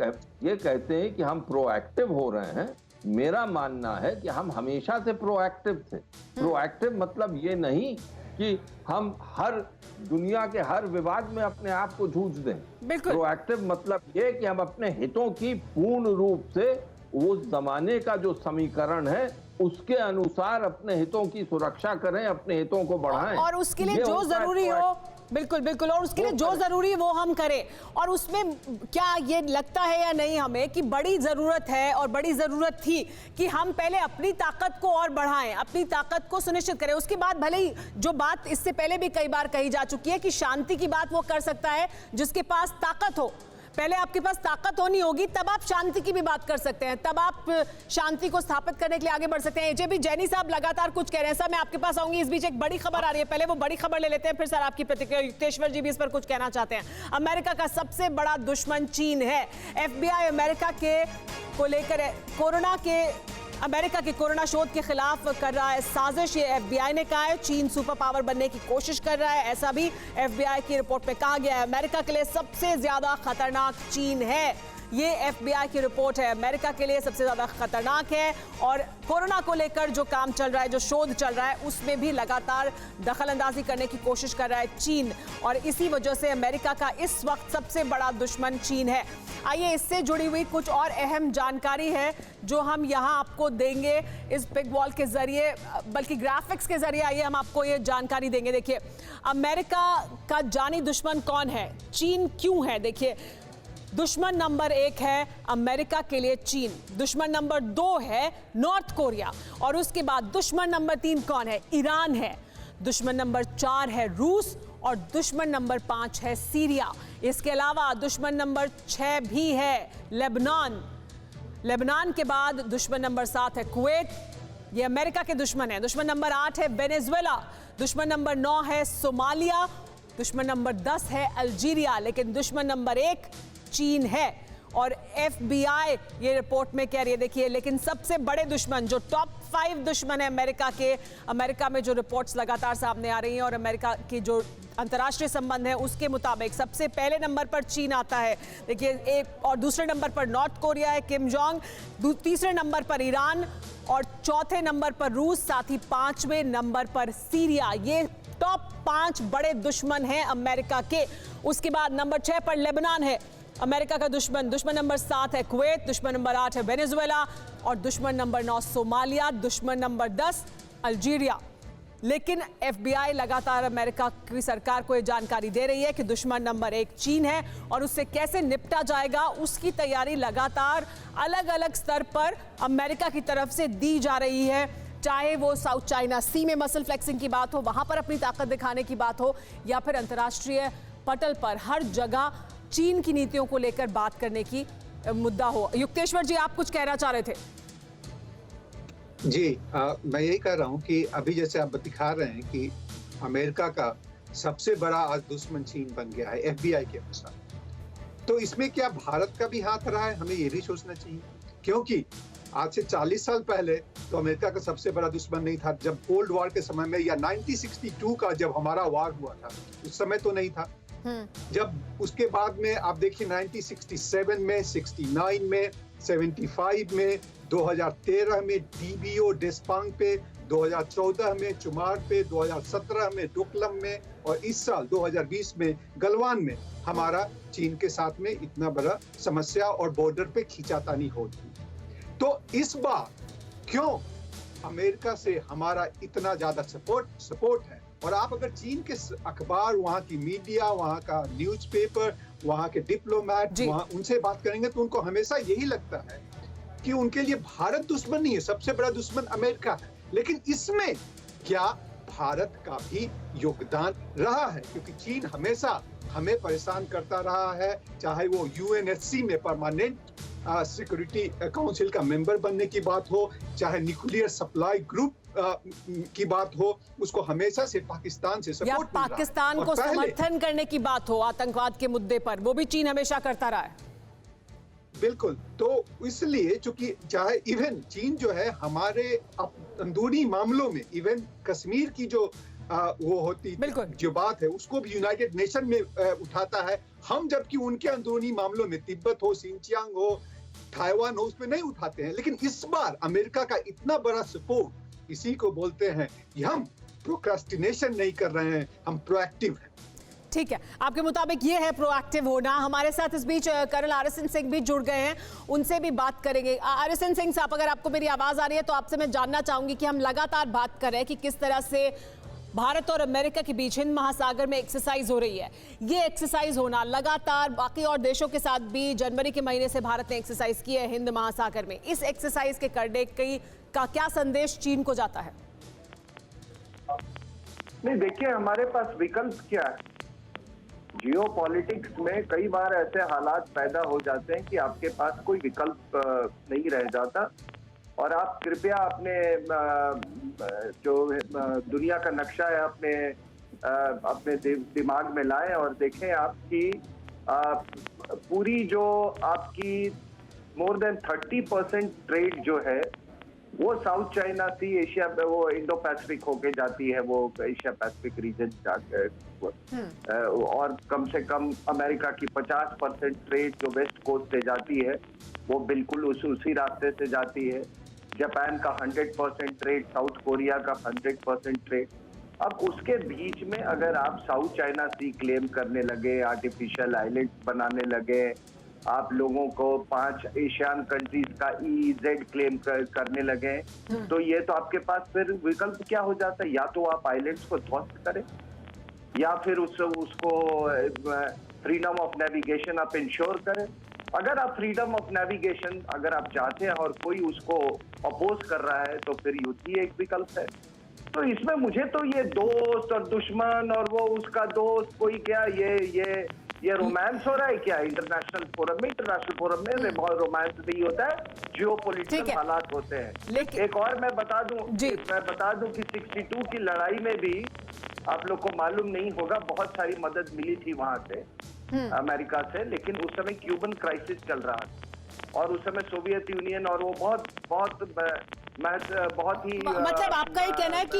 ये कहते हैं कि हम प्रोएक्टिव हो रहे हैं, मेरा मानना है कि हम हमेशा से प्रोएक्टिव थे। प्रोएक्टिव मतलब ये नहीं कि हम हर दुनिया के हर विवाद में अपने आप को जूझ दें। प्रोएक्टिव मतलब ये कि हम अपने हितों की पूर्ण रूप से उस जमाने का जो समीकरण है उसके अनुसार अपने हितों की सुरक्षा करें, अपने हितों को बढ़ाएं, और उसके लिए जो जरूरी हो, बिल्कुल बिल्कुल, और उसके लिए जो जरूरी वो हम करें। और उसमें क्या ये लगता है या नहीं हमें कि बड़ी जरूरत है और बड़ी जरूरत थी कि हम पहले अपनी ताकत को और बढ़ाएं, अपनी ताकत को सुनिश्चित करें, उसके बाद भले ही जो बात इससे पहले भी कई बार कही जा चुकी है कि शांति की बात वो कर सकता है जिसके पास ताकत हो। पहले आपके पास ताकत होनी होगी, तब आप शांति की भी बात कर सकते हैं, तब आप शांति को स्थापित करने के लिए आगे बढ़ सकते हैं। AJB जैनी साहब लगातार कुछ कह रहे हैं, सर मैं आपके पास आऊंगी, इस बीच एक बड़ी खबर आ रही है, पहले वो बड़ी खबर ले लेते हैं, फिर सर आपकी प्रतिक्रिया। युक्तेश्वर जी भी इस पर कुछ कहना चाहते हैं। अमेरिका का सबसे बड़ा दुश्मन चीन है। FBI अमेरिका के को लेकर अमेरिका के कोरोना शोध के खिलाफ कर रहा है साजिश, ये FBI ने कहा है। चीन सुपर पावर बनने की कोशिश कर रहा है, ऐसा भी FBI की रिपोर्ट में कहा गया है। अमेरिका के लिए सबसे ज्यादा खतरनाक चीन है, ये FBI की रिपोर्ट है, अमेरिका के लिए सबसे ज्यादा खतरनाक है। और कोरोना को लेकर जो काम चल रहा है, जो शोध चल रहा है, उसमें भी लगातार दखल अंदाजी करने की कोशिश कर रहा है चीन, और इसी वजह से अमेरिका का इस वक्त सबसे बड़ा दुश्मन चीन है। आइए इससे जुड़ी हुई कुछ और अहम जानकारी है जो हम यहाँ आपको देंगे इस बिग वॉल के जरिए, बल्कि ग्राफिक्स के जरिए। आइए हम आपको ये जानकारी देंगे। देखिए, अमेरिका का जानी दुश्मन कौन है, चीन क्यों है। देखिए, दुश्मन नंबर 1 है अमेरिका के लिए चीन, दुश्मन नंबर 2 है नॉर्थ कोरिया, और उसके बाद दुश्मन नंबर 3 कौन है? ईरान है। दुश्मन नंबर 4 है रूस, और दुश्मन नंबर 5 है सीरिया। इसके अलावा दुश्मन नंबर 6 भी है लेबनान। लेबनान के बाद दुश्मन नंबर 7 है कुवैत, ये अमेरिका के दुश्मन है। दुश्मन नंबर 8 है वेनेजुएला, दुश्मन नंबर 9 है सोमालिया, दुश्मन नंबर 10 है अल्जीरिया, लेकिन दुश्मन नंबर 1 चीन है। और FBI ये रिपोर्ट में कह रही है, देखिए, लेकिन सबसे बड़े दुश्मन, जो टॉप 5 दुश्मन है अमेरिका के, अमेरिका में जो रिपोर्ट्स लगातार सामने आ रही हैं और अमेरिका की जो अंतर्राष्ट्रीय संबंध है उसके मुताबिक सबसे पहले नंबर पर चीन आता है। देखिए, एक और दूसरे नंबर पर नॉर्थ कोरिया है, किम जोंग, तीसरे नंबर पर ईरान, और चौथे नंबर पर रूस, साथ ही 5वें नंबर पर सीरिया। ये टॉप 5 बड़े दुश्मन हैं अमेरिका के। उसके बाद नंबर 6 पर लेबनान है, अमेरिका का दुश्मन। दुश्मन नंबर 7 है कुवैत, दुश्मन नंबर 8 है वेनेजुएला, और दुश्मन नंबर 9 सोमालिया, दुश्मन नंबर 10 अल्जीरिया। लेकिन FBI लगातार अमेरिका की सरकार को ये जानकारी दे रही है कि दुश्मन नंबर 1 चीन है, और उससे कैसे निपटा जाएगा उसकी तैयारी लगातार अलग अलग स्तर पर अमेरिका की तरफ से दी जा रही है। चाहे वो साउथ चाइना सी में मसल फ्लेक्सिंग की बात हो, वहां पर अपनी ताकत दिखाने की बात हो, या फिर अंतर्राष्ट्रीय पटल पर हर जगह चीन की नीतियों को लेकर बात करने की मुद्दा हो। युक्तेश्वर जी, आप कुछ कहना चाह रहे थे? जी, मैं यही कह रहा हूँ कि अभी जैसे आप दिखा रहे हैं कि अमेरिका का सबसे बड़ा आज दुश्मन चीन बन गया है FBI के अनुसार, तो इसमें क्या भारत का भी हाथ रहा है? हमें ये भी सोचना चाहिए, क्योंकि आज से 40 साल पहले तो अमेरिका का सबसे बड़ा दुश्मन नहीं था। जब कोल्ड वॉर के समय में, या 1962 का जब हमारा वार हुआ था, उस समय तो नहीं था। जब उसके बाद में आप देखिए 1967 में, 69 में, 75 में, 2013 में DBO डेस्पांग पे, 2014 में चुमार पे, 2017 में डोकलम में, और इस साल 2020 में गलवान में हमारा चीन के साथ में इतना बड़ा समस्या और बॉर्डर पे खींचातानी होती। तो इस बार क्यों अमेरिका से हमारा इतना ज्यादा सपोर्ट है? और आप अगर चीन के अखबार, वहाँ की मीडिया, वहाँ का न्यूज़पेपर, वहाँ के डिप्लोमेट, वहाँ उनसे बात करेंगे तो उनको हमेशा यही लगता है कि उनके लिए भारत दुश्मन नहीं है, सबसे बड़ा दुश्मन अमेरिका है। लेकिन इसमें क्या भारत का भी योगदान रहा है? क्योंकि चीन हमेशा हमें परेशान करता रहा है, चाहे वो UNSC में परमानेंट सिक्योरिटी काउंसिल का मेंबर बनने की बात हो, चाहे न्यूक्लियर सप्लाई ग्रुप की बात हो, उसको हमेशा से पाकिस्तान से सपोर्ट, या पाकिस्तान को समर्थन करने की बात हो आतंकवाद के मुद्दे पर, वो भी चीन हमेशा करता रहा है। बिल्कुल, तो इसलिए चूंकि चाहे इवन चीन जो है हमारे अंदरूनी मामलों में, इवन कश्मीर की जो वो होती जो बात है उसको भी यूनाइटेड नेशन में उठाता है। हम जबकि उनके अंदरूनी मामलों में, तिब्बत हो, सिंचियांग हो, ताइवान हो, उसमें नहीं उठाते हैं। लेकिन इस बार अमेरिका का इतना बड़ा सपोर्ट, इसी को बोलते हैं कि हम प्रोक्रास्टिनेशन नहीं कर रहे हैं, हम प्रोएक्टिव हैं। ठीक है, आपके मुताबिक ये है प्रोएक्टिव होना। हमारे साथ इस बीच कर्नल RSN सिंह भी जुड़ गए हैं, उनसे भी बात करेंगे। RSN सिंह साहब, अगर आपको मेरी आवाज आ रही है तो आपसे मैं जानना चाहूंगी कि हम लगातार बात कर रहे हैं कि किस तरह से भारत और अमेरिका के बीच हिंद महासागर में एक्सरसाइज हो रही है। ये एक्सरसाइज होना लगातार बाकी और देशों के साथ भी, जनवरी के महीने से भारत ने एक्सरसाइज की है हिंद महासागर में। इस एक्सरसाइज के करने का क्या संदेश चीन को जाता है? नहीं, देखिए, हमारे पास विकल्प क्या है? जियोपॉलिटिक्स में कई बार ऐसे हालात पैदा हो जाते हैं कि आपके पास कोई विकल्प नहीं रह जाता, और आप कृपया अपने जो दुनिया का नक्शा है अपने दिमाग में लाएं और देखें आपकी पूरी जो आपकी मोर देन 30% ट्रेड जो है वो साउथ चाइना सी, एशिया, वो इंडो पैसिफिक होके जाती है, वो एशिया पैसिफिक रीजन जाकर, और कम से कम अमेरिका की 50% ट्रेड जो वेस्ट कोस्ट से जाती है वो बिल्कुल उसी रास्ते से जाती है। जापान का 100% ट्रेड, साउथ कोरिया का 100% ट्रेड। अब उसके बीच में अगर आप साउथ चाइना सी क्लेम करने लगे, आर्टिफिशियल आइलैंड्स बनाने लगे, आप लोगों को 5 एशियन कंट्रीज का EEZ क्लेम करने लगे, तो ये तो आपके पास फिर विकल्प क्या हो जाता है? या तो आप आइलैंड्स को ध्वस्त करें, या फिर उसको फ्रीडम ऑफ नेविगेशन आप इंश्योर करें। अगर आप फ्रीडम ऑफ नेविगेशन अगर आप चाहते हैं और कोई उसको अपोज कर रहा है तो फिर युद्ध ही एक विकल्प है। तो इसमें मुझे तो ये दोस्त और दुश्मन और वो उसका दोस्त कोई क्या ये रोमांस हो रहा है क्या इंटरनेशनल फोरम में? इंटरनेशनल फोरम में रोमांस नहीं होता है, जियोपॉलिटिकल हालात होते हैं। एक और मैं बता दूं कि 62 की लड़ाई में भी आप लोग को मालूम नहीं होगा, बहुत सारी मदद मिली थी वहां से अमेरिका से, लेकिन उस समय क्यूबन क्राइसिस चल रहा था और उस समय सोवियत यूनियन और वो बहुत ही मतलब आपका ये कहना है कि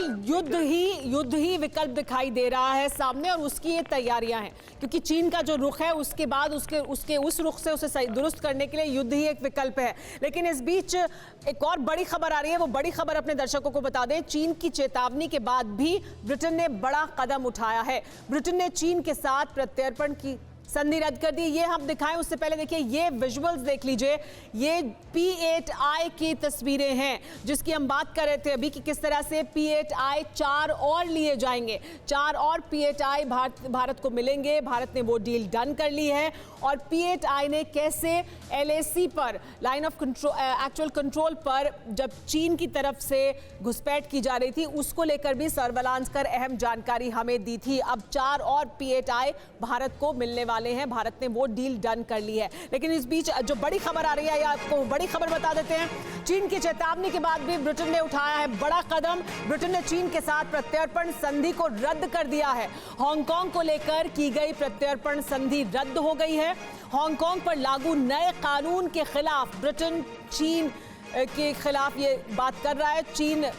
युद्ध ही विकल्प दिखाई दे रहा है सामने और उसकी ये तैयारियां हैं, क्योंकि चीन का जो रुख है उसके बाद उसके उस रुख से उसे दुरुस्त करने के लिए युद्ध ही एक विकल्प है। लेकिन इस बीच एक और बड़ी खबर आ रही है, वो बड़ी खबर अपने दर्शकों को बता दें। चीन की चेतावनी के बाद भी ब्रिटेन ने बड़ा कदम उठाया है। ब्रिटेन ने चीन के साथ प्रत्यर्पण की संधि रद्द कर दी। ये हम दिखाएं उससे पहले देखिए ये विजुअल्स देख लीजिए। ये P8I की तस्वीरें हैं जिसकी हम बात कर रहे थे अभी कि किस तरह से P8I 4 और लिए जाएंगे, 4 और P8I भारत को मिलेंगे। भारत ने वो डील डन कर ली है और P8I ने कैसे LAC पर लाइन ऑफ एक्चुअल कंट्रोल पर जब चीन की तरफ से घुसपैठ की जा रही थी उसको लेकर भी सर्वेलांस कर अहम जानकारी हमें दी थी। अब 4 और P8I भारत को मिलने वाले हैं, भारत ने वो डील डन कर ली है। लेकिन इस बीच जो बड़ी खबर आ रही है, आपको बड़ी खबर बता देते हैं। चीन की चेतावनी के बाद भी ब्रिटेन ने उठाया है बड़ा कदम। ब्रिटेन ने चीन के साथ प्रत्यर्पण संधि को रद्द कर दिया है। हांगकांग को लेकर की गई प्रत्यर्पण संधि रद्द हो गई है। हांगकांग पर लागू नए कानून के खिलाफ ब्रिटेन चीन के खिलाफ ये बात कर रहा है। चीन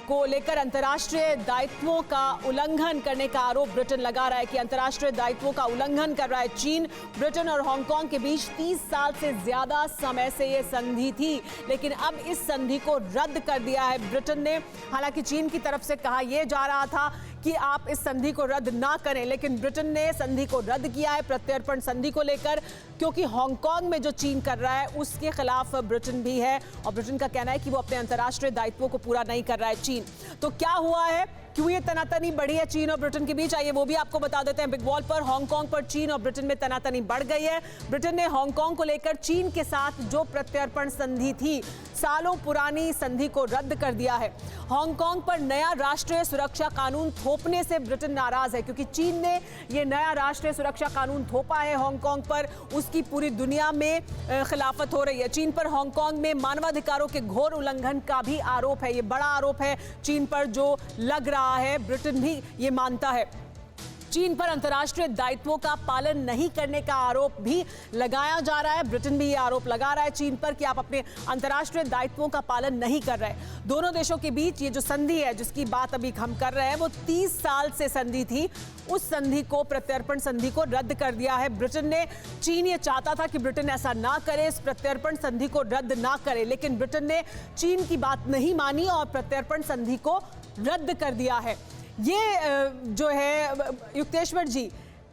को लेकर अंतर्राष्ट्रीय दायित्वों का उल्लंघन करने का आरोप ब्रिटेन लगा रहा है कि अंतर्राष्ट्रीय दायित्वों का उल्लंघन कर रहा है चीन। ब्रिटेन और हांगकांग के बीच 30 साल से ज्यादा समय से ये संधि थी, लेकिन अब इस संधि को रद्द कर दिया है ब्रिटेन ने। हालांकि चीन की तरफ से कहा यह जा रहा था कि आप इस संधि को रद्द ना करें, लेकिन ब्रिटेन ने संधि को रद्द किया है प्रत्यर्पण संधि को लेकर, क्योंकि हांगकांग में जो चीन कर रहा है उसके खिलाफ ब्रिटेन भी है और ब्रिटेन का कहना है कि वो अपने अंतर्राष्ट्रीय दायित्वों को पूरा नहीं कर रहा है चीन। तो क्या हुआ है, क्यों ये तनातनी बढ़ी है चीन और ब्रिटेन के बीच, आइए वो भी आपको बता देते हैं। बिग वॉल पर हांगकांग पर चीन और ब्रिटेन में तनातनी बढ़ गई है। ब्रिटेन ने हांगकांग को लेकर चीन के साथ जो प्रत्यर्पण संधि थी, सालों पुरानी संधि को रद्द कर दिया है। हांगकांग पर नया राष्ट्रीय सुरक्षा कानून थोपने से ब्रिटेन नाराज है, क्योंकि चीन ने ये नया राष्ट्रीय सुरक्षा कानून थोपा है हांगकांग पर, उसकी पूरी दुनिया में खिलाफत हो रही है। चीन पर हांगकांग में मानवाधिकारों के घोर उल्लंघन का भी आरोप है। ये बड़ा आरोप है चीन पर जो लग रहा है, ब्रिटेन भी ये मानता है। चीन पर अंतर्राष्ट्रीय दायित्वों का पालन नहीं करने का आरोप भी लगाया जा रहा है। ब्रिटेन भी ये आरोप लगा रहा है चीन पर कि आप अपने अंतर्राष्ट्रीय दायित्वों का पालन नहीं कर रहे। दोनों देशों के बीच ये जो संधि है जिसकी बात अभी हम कर रहे हैं वो 30 साल से संधि थी, उस संधि को प्रत्यर्पण संधि को रद्द कर दिया है ब्रिटेन ने। चीन ये चाहता था कि ब्रिटेन ऐसा ना करे, इस प्रत्यर्पण संधि को रद्द ना करे, लेकिन ब्रिटेन ने चीन की बात नहीं मानी और प्रत्यर्पण संधि को रद्द कर दिया है। ये जो है युक्तेश्वर जी,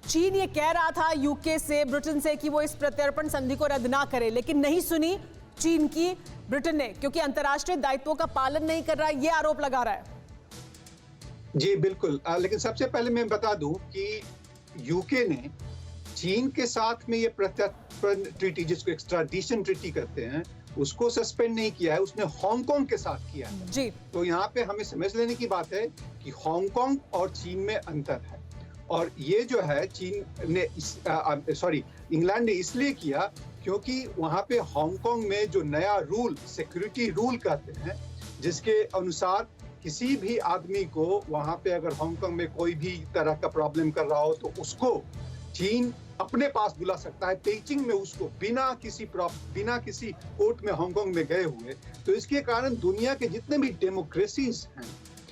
चीन ये कह रहा था यूके से, ब्रिटेन से कि वो इस प्रत्यर्पण संधि को रद्द ना करे, लेकिन नहीं सुनी चीन की ब्रिटेन ने, क्योंकि अंतर्राष्ट्रीय दायित्वों का पालन नहीं कर रहा है, ये आरोप लगा रहा है। जी बिल्कुल, लेकिन सबसे पहले मैं बता दूं कि यूके ने चीन के साथ में ये प्रत्यर्पण ट्रीटी, जिसको एक्स्ट्राडिशन ट्रीटी कहते हैं, उसको सस्पेंड नहीं किया है, उसने हांगकांग के साथ किया है। जी। तो यहाँ पे हमें समझ लेने की बात है कि हांगकांग और चीन में अंतर है, और ये जो है चीन ने इंग्लैंड ने इसलिए किया क्योंकि वहाँ पे हांगकांग में जो नया रूल, सिक्योरिटी रूल कहते हैं, जिसके अनुसार किसी भी आदमी को वहाँ पे अगर हांगकांग में कोई भी तरह का प्रॉब्लम कर रहा हो तो उसको चीन अपने पास बुला सकता है, पेइचिंग में उसको, बिना किसी कोर्ट में हांगकांग में गए हुए। तो इसके कारण दुनिया के जितने भी डेमोक्रेसीज हैं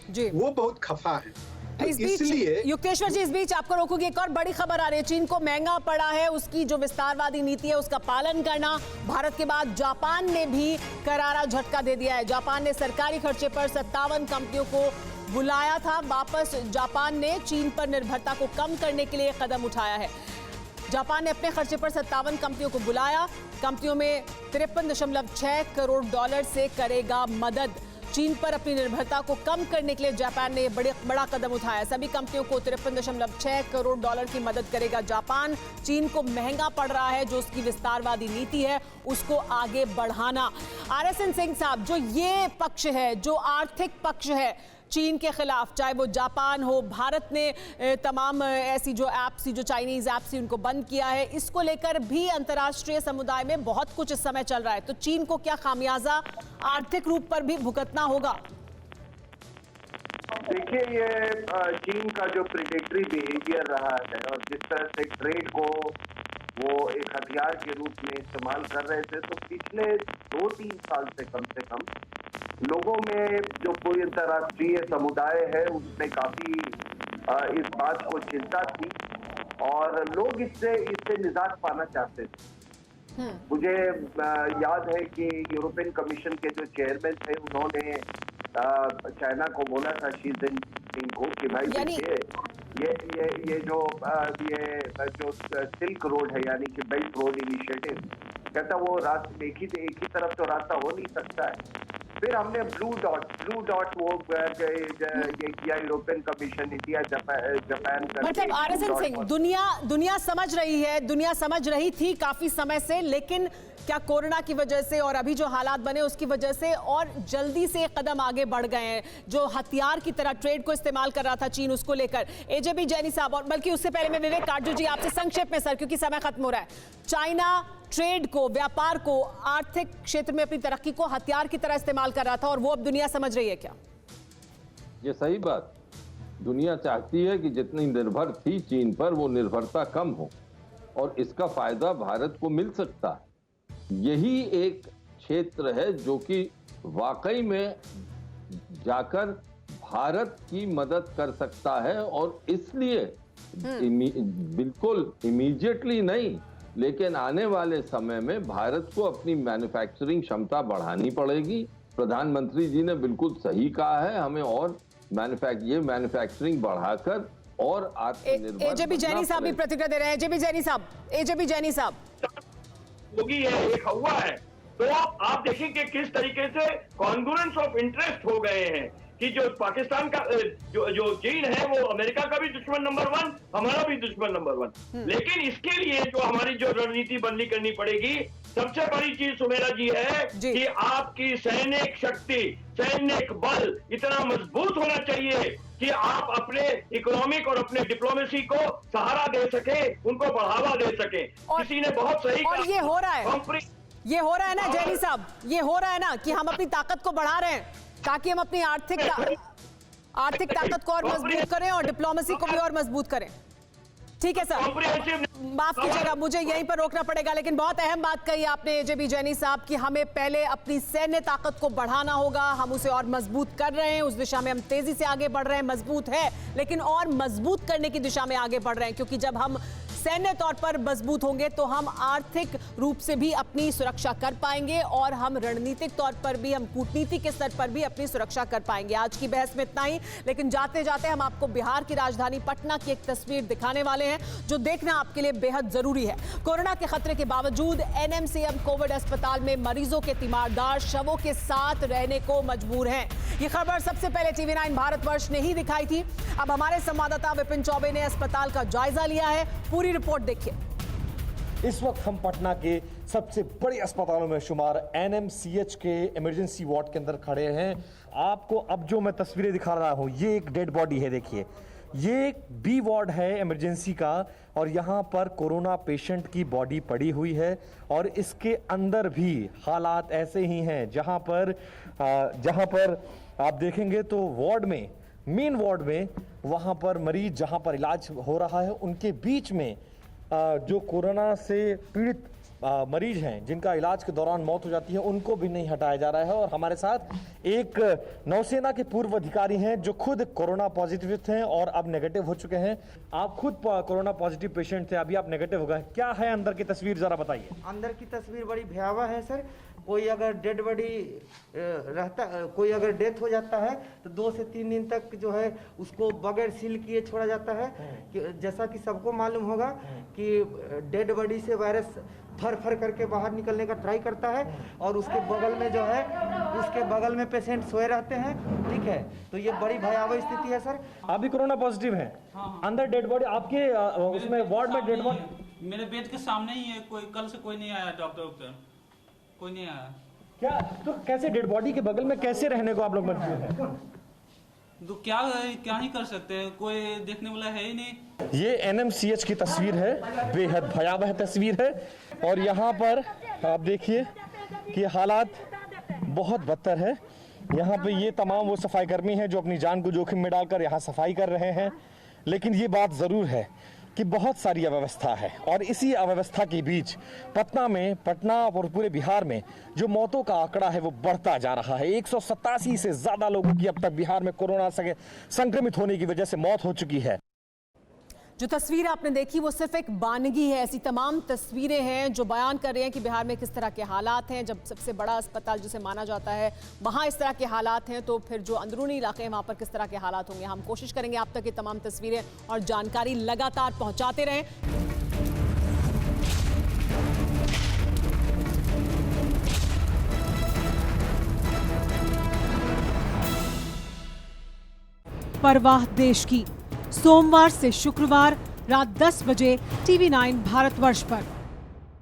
जी, वो बहुत खफा हैं। इसलिए युक्तेश्वर जी, इस बीच आपको रोकूंगी, एक और बड़ी खबर आ रही है। चीन को महंगा पड़ा है उसकी जो विस्तारवादी नीति है उसका पालन करना। भारत के बाद जापान ने भी करारा झटका दे दिया है। जापान ने सरकारी खर्चे पर 57 कंपनियों को बुलाया था वापस। जापान ने चीन पर निर्भरता को कम करने के लिए कदम उठाया है। जापान ने अपने खर्चे पर 57 कंपनियों को बुलाया। कंपनियों में $53.6 करोड़ से करेगा मदद। चीन पर अपनी निर्भरता को कम करने के लिए जापान ने बड़ा कदम उठाया। सभी कंपनियों को 53.6 करोड़ डॉलर की मदद करेगा जापान। चीन को महंगा पड़ रहा है जो उसकी विस्तारवादी नीति है उसको आगे बढ़ाना। RSN सिंह साहब, जो ये पक्ष है, जो आर्थिक पक्ष है चीन के खिलाफ, चाहे वो जापान हो, भारत ने तमाम ऐसी जो ऐप्स थी, जो चाइनीज ऐप्स थी, उनको बंद किया है, इसको लेकर भी अंतर्राष्ट्रीय समुदाय में बहुत कुछ इस समय चल रहा है। तो चीन को क्या खामियाजा आर्थिक रूप पर भी भुगतना होगा? देखिए, ये चीन का जो प्रेडेटरी बिहेवियर रहा है और जिस तरह से ट्रेड को वो एक हथियार के रूप में इस्तेमाल कर रहे थे, तो पिछले 2-3 साल से कम लोगों में जो कोई अंतर्राष्ट्रीय समुदाय है उसमें काफी इस बात को चिंता थी और लोग इससे निजात पाना चाहते थे। मुझे याद है कि यूरोपियन कमीशन के जो चेयरमैन थे उन्होंने चाइना को बोला था शी जिनपिंग को कि भाई देखिए ये जो सिल्क रोड है यानी कि बेल्ट रोड इनिशिएटिव, कहता वो एक ही तरफ तो रास्ता हो नहीं सकता है। फिर हमने ब्लू डॉट वो किया, यूरोपियन कमीशन, इंडिया, जापान। मतलब RSN सिंह, दुनिया समझ रही है, दुनिया समझ रही थी काफी समय से, लेकिन क्या कोरोना की वजह से और अभी जो हालात बने उसकी वजह से और जल्दी से कदम आगे बढ़ गए हैं? जो हथियार की तरह ट्रेड को इस्तेमाल कर रहा था चीन, उसको लेकर AJB जैनी साहब, और बल्कि उससे पहले मैं विवेक काटजू जी आपसे संक्षेप में सर, क्योंकि समय खत्म हो रहा है, चाइना ट्रेड को, व्यापार को, आर्थिक क्षेत्र में अपनी तरक्की को हथियार की तरह इस्तेमाल कर रहा था और वो अब दुनिया समझ रही है क्या? ये सही बात, दुनिया चाहती है कि जितनी निर्भर थी चीन पर वो निर्भरता कम हो और इसका फायदा भारत को मिल सकता है। यही एक क्षेत्र है जो कि वाकई में जाकर भारत की मदद कर सकता है और इसलिए बिल्कुल इमीडिएटली नहीं, लेकिन आने वाले समय में भारत को अपनी मैन्युफैक्चरिंग क्षमता बढ़ानी पड़ेगी। प्रधानमंत्री जी ने बिल्कुल सही कहा है, हमें और मैन्युफैक्चरिंग बढ़ाकर और आत्मनिर्भर AJB जैनी साहब भी प्रतिक्रिया दे रहे हैं। AJB जैनी साहब, होगी है, एक हुआ है, तो आप देखें कि किस तरीके से कॉन्ग्रुएंस ऑफ इंटरेस्ट हो गए हैं कि जो पाकिस्तान का जो चीन है वो अमेरिका का भी दुश्मन नंबर 1, हमारा भी दुश्मन नंबर 1। लेकिन इसके लिए जो हमारी जो रणनीति बदली करनी पड़ेगी, सबसे बड़ी चीज सुमेरा जी है कि आपकी सैनिक शक्ति, सैनिक बल इतना मजबूत होना चाहिए कि आप अपने इकोनॉमिक और अपने डिप्लोमेसी को सहारा दे सके, उनको बढ़ावा दे सके। किसी ने बहुत सही और ये हो रहा है ना जैनी साहब, ये हो रहा है ना कि हम अपनी ताकत को बढ़ा रहे हैं ताकि हम अपनी आर्थिक ताकत को और मजबूत करें और डिप्लोमेसी को भी और मजबूत करें। ठीक है सर, माफ कीजिएगा, मुझे यहीं पर रोकना पड़ेगा, लेकिन बहुत अहम बात कही आपने AJB जैनी साहब कि हमें पहले अपनी सैन्य ताकत को बढ़ाना होगा। हम उसे और मजबूत कर रहे हैं, उस दिशा में हम तेजी से आगे बढ़ रहे हैं, मजबूत है, लेकिन और मजबूत करने की दिशा में आगे बढ़ रहे हैं, क्योंकि जब हम सैन्य तौर पर मजबूत होंगे तो हम आर्थिक रूप से भी अपनी सुरक्षा कर पाएंगे और हम रणनीतिक तौर पर भी, हम कूटनीति के स्तर पर भी अपनी सुरक्षा कर पाएंगे। आज की बहस में इतना ही, लेकिन जाते जाते हम आपको बिहार की राजधानी पटना की एक तस्वीर दिखाने वाले हैं जो देखना आपके लिए बेहद जरूरी है। कोरोना के खतरे के बावजूद NMCM कोविड अस्पताल में मरीजों के तीमारदार शवों के साथ रहने को मजबूर हैं। ये खबर सबसे पहले TV9 भारतवर्ष ने ही दिखाई थी। अब हमारे संवाददाता विपिन चौबे ने अस्पताल का जायजा लिया है, पूरी रिपोर्ट देखिए। इस वक्त हम पटना के सबसे बड़े अस्पतालों में शुमार NMCH के इमरजेंसी वार्ड के अंदर खड़े हैं। आपको अब जो मैं तस्वीरें दिखा रहा हूं, ये एक डेड बॉडी है, देखिए, ये एक B वार्ड है इमरजेंसी का और यहाँ पर कोरोना पेशेंट की बॉडी पड़ी हुई है और इसके अंदर भी हालात ऐसे ही हैं। जहाँ पर आप देखेंगे तो वार्ड में, मेन वार्ड में, वहाँ पर मरीज जहाँ पर इलाज हो रहा है उनके बीच में जो कोरोना से पीड़ित मरीज हैं जिनका इलाज के दौरान मौत हो जाती है उनको भी नहीं हटाया जा रहा है। और हमारे साथ एक नौसेना के पूर्व अधिकारी हैं जो खुद कोरोना पॉजिटिव थे और अब नेगेटिव हो चुके हैं। आप खुद कोरोना पॉजिटिव पेशेंट थे, अभी आप नेगेटिव हो गए, क्या है अंदर की तस्वीर, जरा बताइए। अंदर की तस्वीर बड़ी भयावह है सर। कोई अगर डेड बॉडी रहता, कोई अगर डेथ हो जाता है तो 2 से 3 दिन तक जो है उसको बगैर सील किए छोड़ा जाता है। कि जैसा कि सबको मालूम होगा कि डेड बॉडी से वायरस फर फर करके बाहर निकलने का ट्राई करता है और उसके बगल में जो है उसके बगल में पेशेंट सोए रहते हैं। ठीक है, तो ये बड़ी भयावह स्थिति है सर। आप भी कोरोना पॉजिटिव हैं? अंदर डेड बॉडी आपके उसमें वार्ड में डेड बॉडी मेरे बेड के सामने ही है। कोई कल से कोई नहीं आया, डॉक्टर कोई नहीं आया। क्या तो कैसे डेड बॉडी के बगल में कैसे रहने को आप लोग मजबूर हैं? तो क्या ही कर सकते हैं, कोई देखने वाला है ही नहीं। ये एनएमसीएच की तस्वीर है, बेहद भयावह तस्वीर है और यहाँ पर आप देखिए कि हालात बहुत बदतर है। यहाँ पे ये तमाम वो सफाई कर्मी हैं जो अपनी जान को जोखिम में डालकर यहाँ सफाई कर रहे हैं, लेकिन ये बात ज़रूर है कि बहुत सारी अव्यवस्था है और इसी अव्यवस्था के बीच पटना और पूरे बिहार में जो मौतों का आंकड़ा है वो बढ़ता जा रहा है। 187 से ज़्यादा लोगों की अब तक बिहार में कोरोना से संक्रमित होने की वजह से मौत हो चुकी है। जो तस्वीर आपने देखी वो सिर्फ एक बानगी है। ऐसी तमाम तस्वीरें हैं जो बयान कर रहे हैं कि बिहार में किस तरह के हालात हैं। जब सबसे बड़ा अस्पताल जिसे माना जाता है वहाँ इस तरह के हालात हैं, तो फिर जो अंदरूनी इलाके हैं वहाँ पर किस तरह के हालात होंगे। हम कोशिश करेंगे आप तक ये तमाम तस्वीरें और जानकारी लगातार पहुँचाते रहें। परवाह देश की, सोमवार से शुक्रवार रात 10 बजे TV9 भारतवर्ष पर।